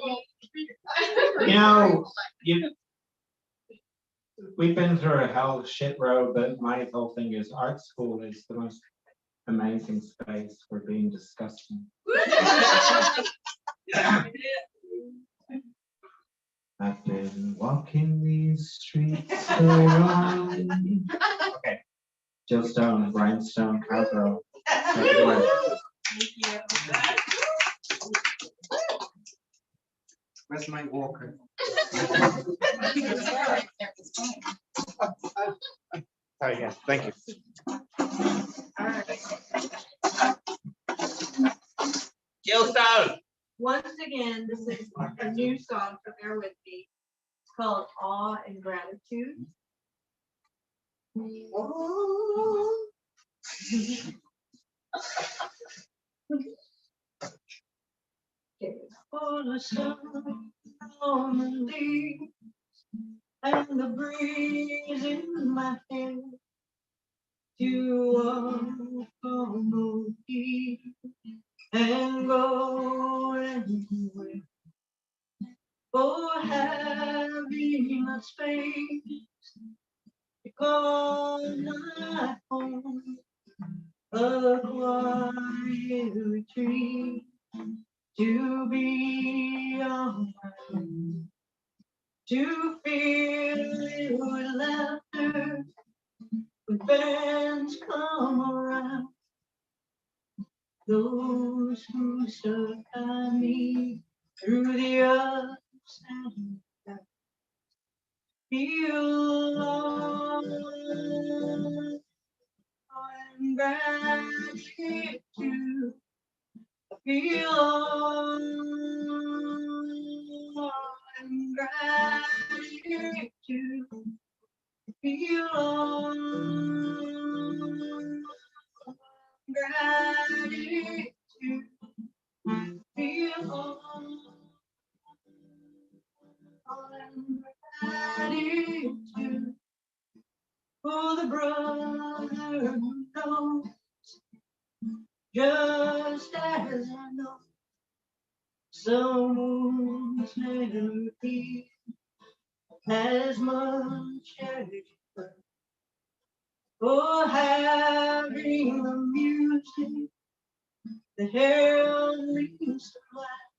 We've been through a hell shit road, but my whole thing is art school is the most amazing space for being disgusting. I've been walking these streets so long. Okay. Jill Stone, Rhinestone, Cowgirl. Where's my walker? Sorry, yes, thank you. Jill Stone. Once again, this is a new song, so bear with me. It's called Awe and Gratitude. For the sun on the leaves and the breeze in my hair, to walk on the deep and go anywhere. For having a space to call my home, a quiet retreat to be on my own, to feel it with laughter when friends come around, those who stood by me through the ups and downs. Feel love and gratitude. Feel love and gratitude. Feel love and gratitude. Feel love and gratitude for the brother who knows, just as I know someone's never be as much as you, for having the music that held me so light,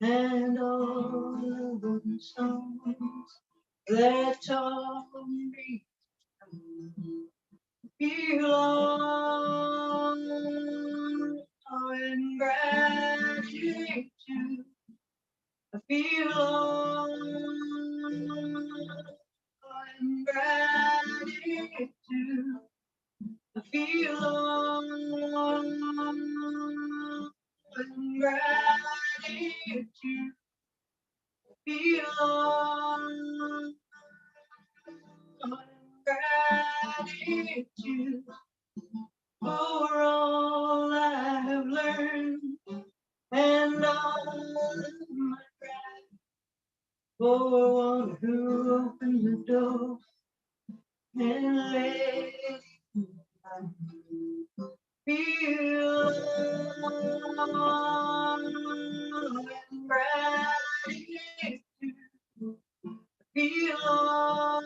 and all of the songs that taught me feel love and gratitude. I feel love and gratitude. I feel love and gratitude. I feel love and gratitude. gratitude for all I have learned and all my pride for one who opened the door and let feel and gratitude, feel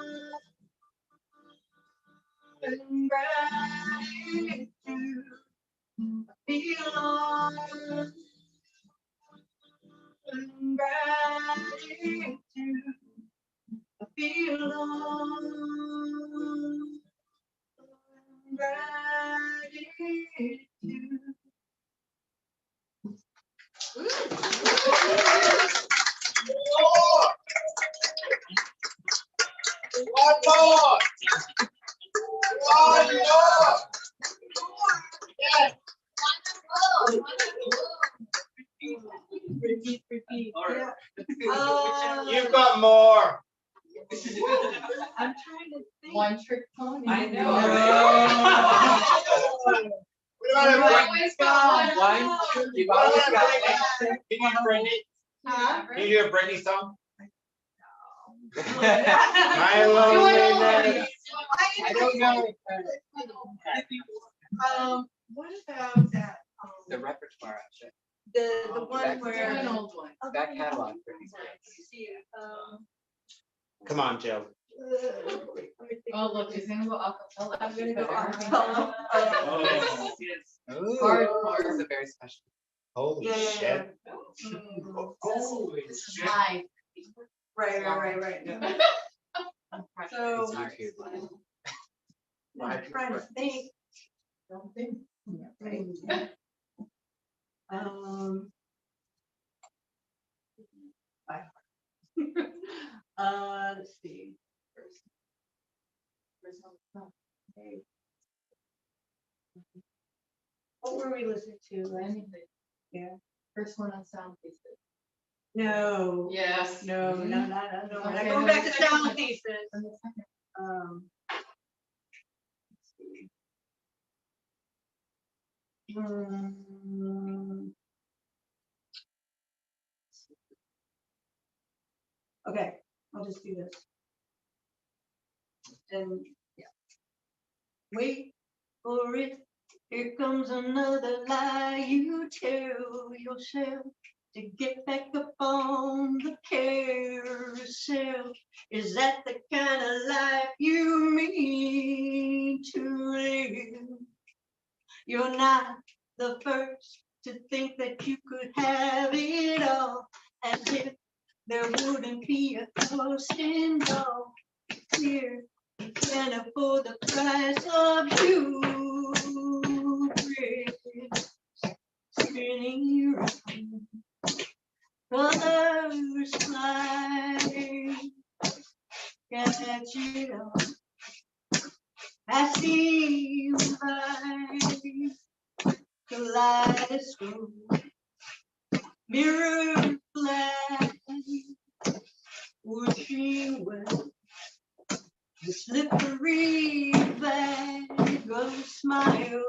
and gratitude, feel and gratitude, feel gratitude. One more. One more. Yes. Repeat. Yeah. You've got more. I'm trying to think. One trick pony. I know. We want to bring. One. You've always got one. Can you bring it? Huh? Can you do a Britney song? I My loneliness. don't know. What about that? The repertoire, actually. The one That- where. an old one. That catalog. Britney's great. Come on, Jill. Oh, look, she's gonna go acapella. I'm gonna go acapella. Hardcore is a very special. Holy Yeah. shit. Holy shit. Live. Right. So, It's YouTube. I'm trying to think. Let's see. What were we listening to? Anything. Yeah. First one on sound pieces. No. Yes. No. We're not Okay, going then back the to second sound one. pieces. And the second. Let's see. Hmm. Okay, I'll just do this. And yeah. Wait for it. Here comes another lie you tell yourself to get back up on the carousel. Is that the kind of life you mean to live? You're not the first to think that you could have it all, as if there wouldn't be a cost involved. Here, you can't afford the price of you. Spinning around, colors fly, catch it all. I see you by kaleidoscope, mirror flash, whooshing well, the slippery bag of smile.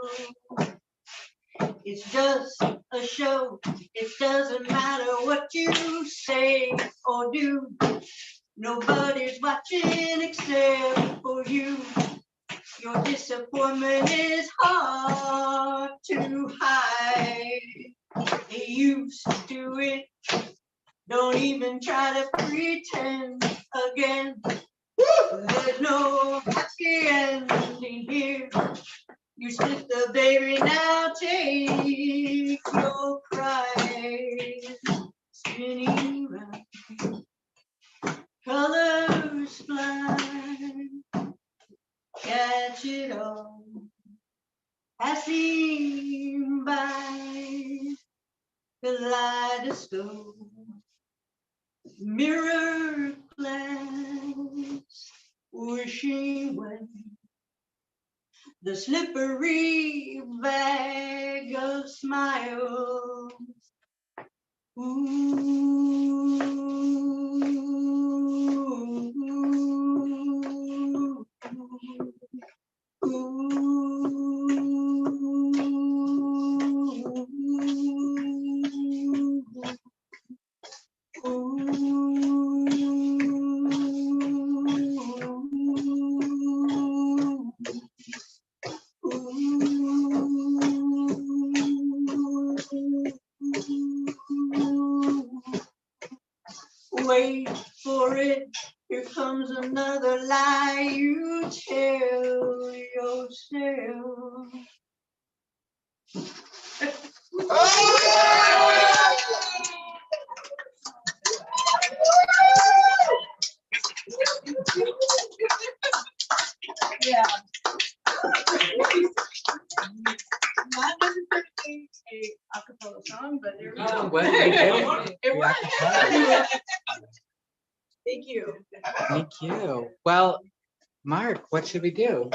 It's just a show. It doesn't matter what you say or do. Nobody's watching except for you. Your disappointment is hard to hide. They used to do it. Don't even try to pretend again. There's no happy ending here. You split the baby, now take your cries. Spinning round, colors fly, catch it all, passing by, kaleidoscope, mirror glass, wishing well. The slippery bag of smiles. Ooh, ooh, ooh. wait for it. Here comes another lie you tell yourself. Yeah. Not necessarily a acapella song, but there we Oh, go. what did we do? It We worked. acapella. Thank you. Thank you. Well, Mark, what should we do?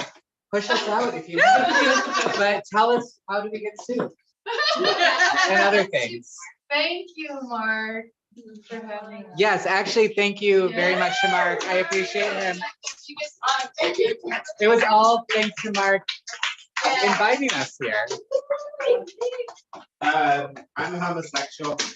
Push us out if you want. But tell us, how do we get sued? And other things. Thank you, Mark, for having us. Yes, actually, thank you very much to Mark. I appreciate him. It was all thanks to Mark inviting us here. I'm homosexual.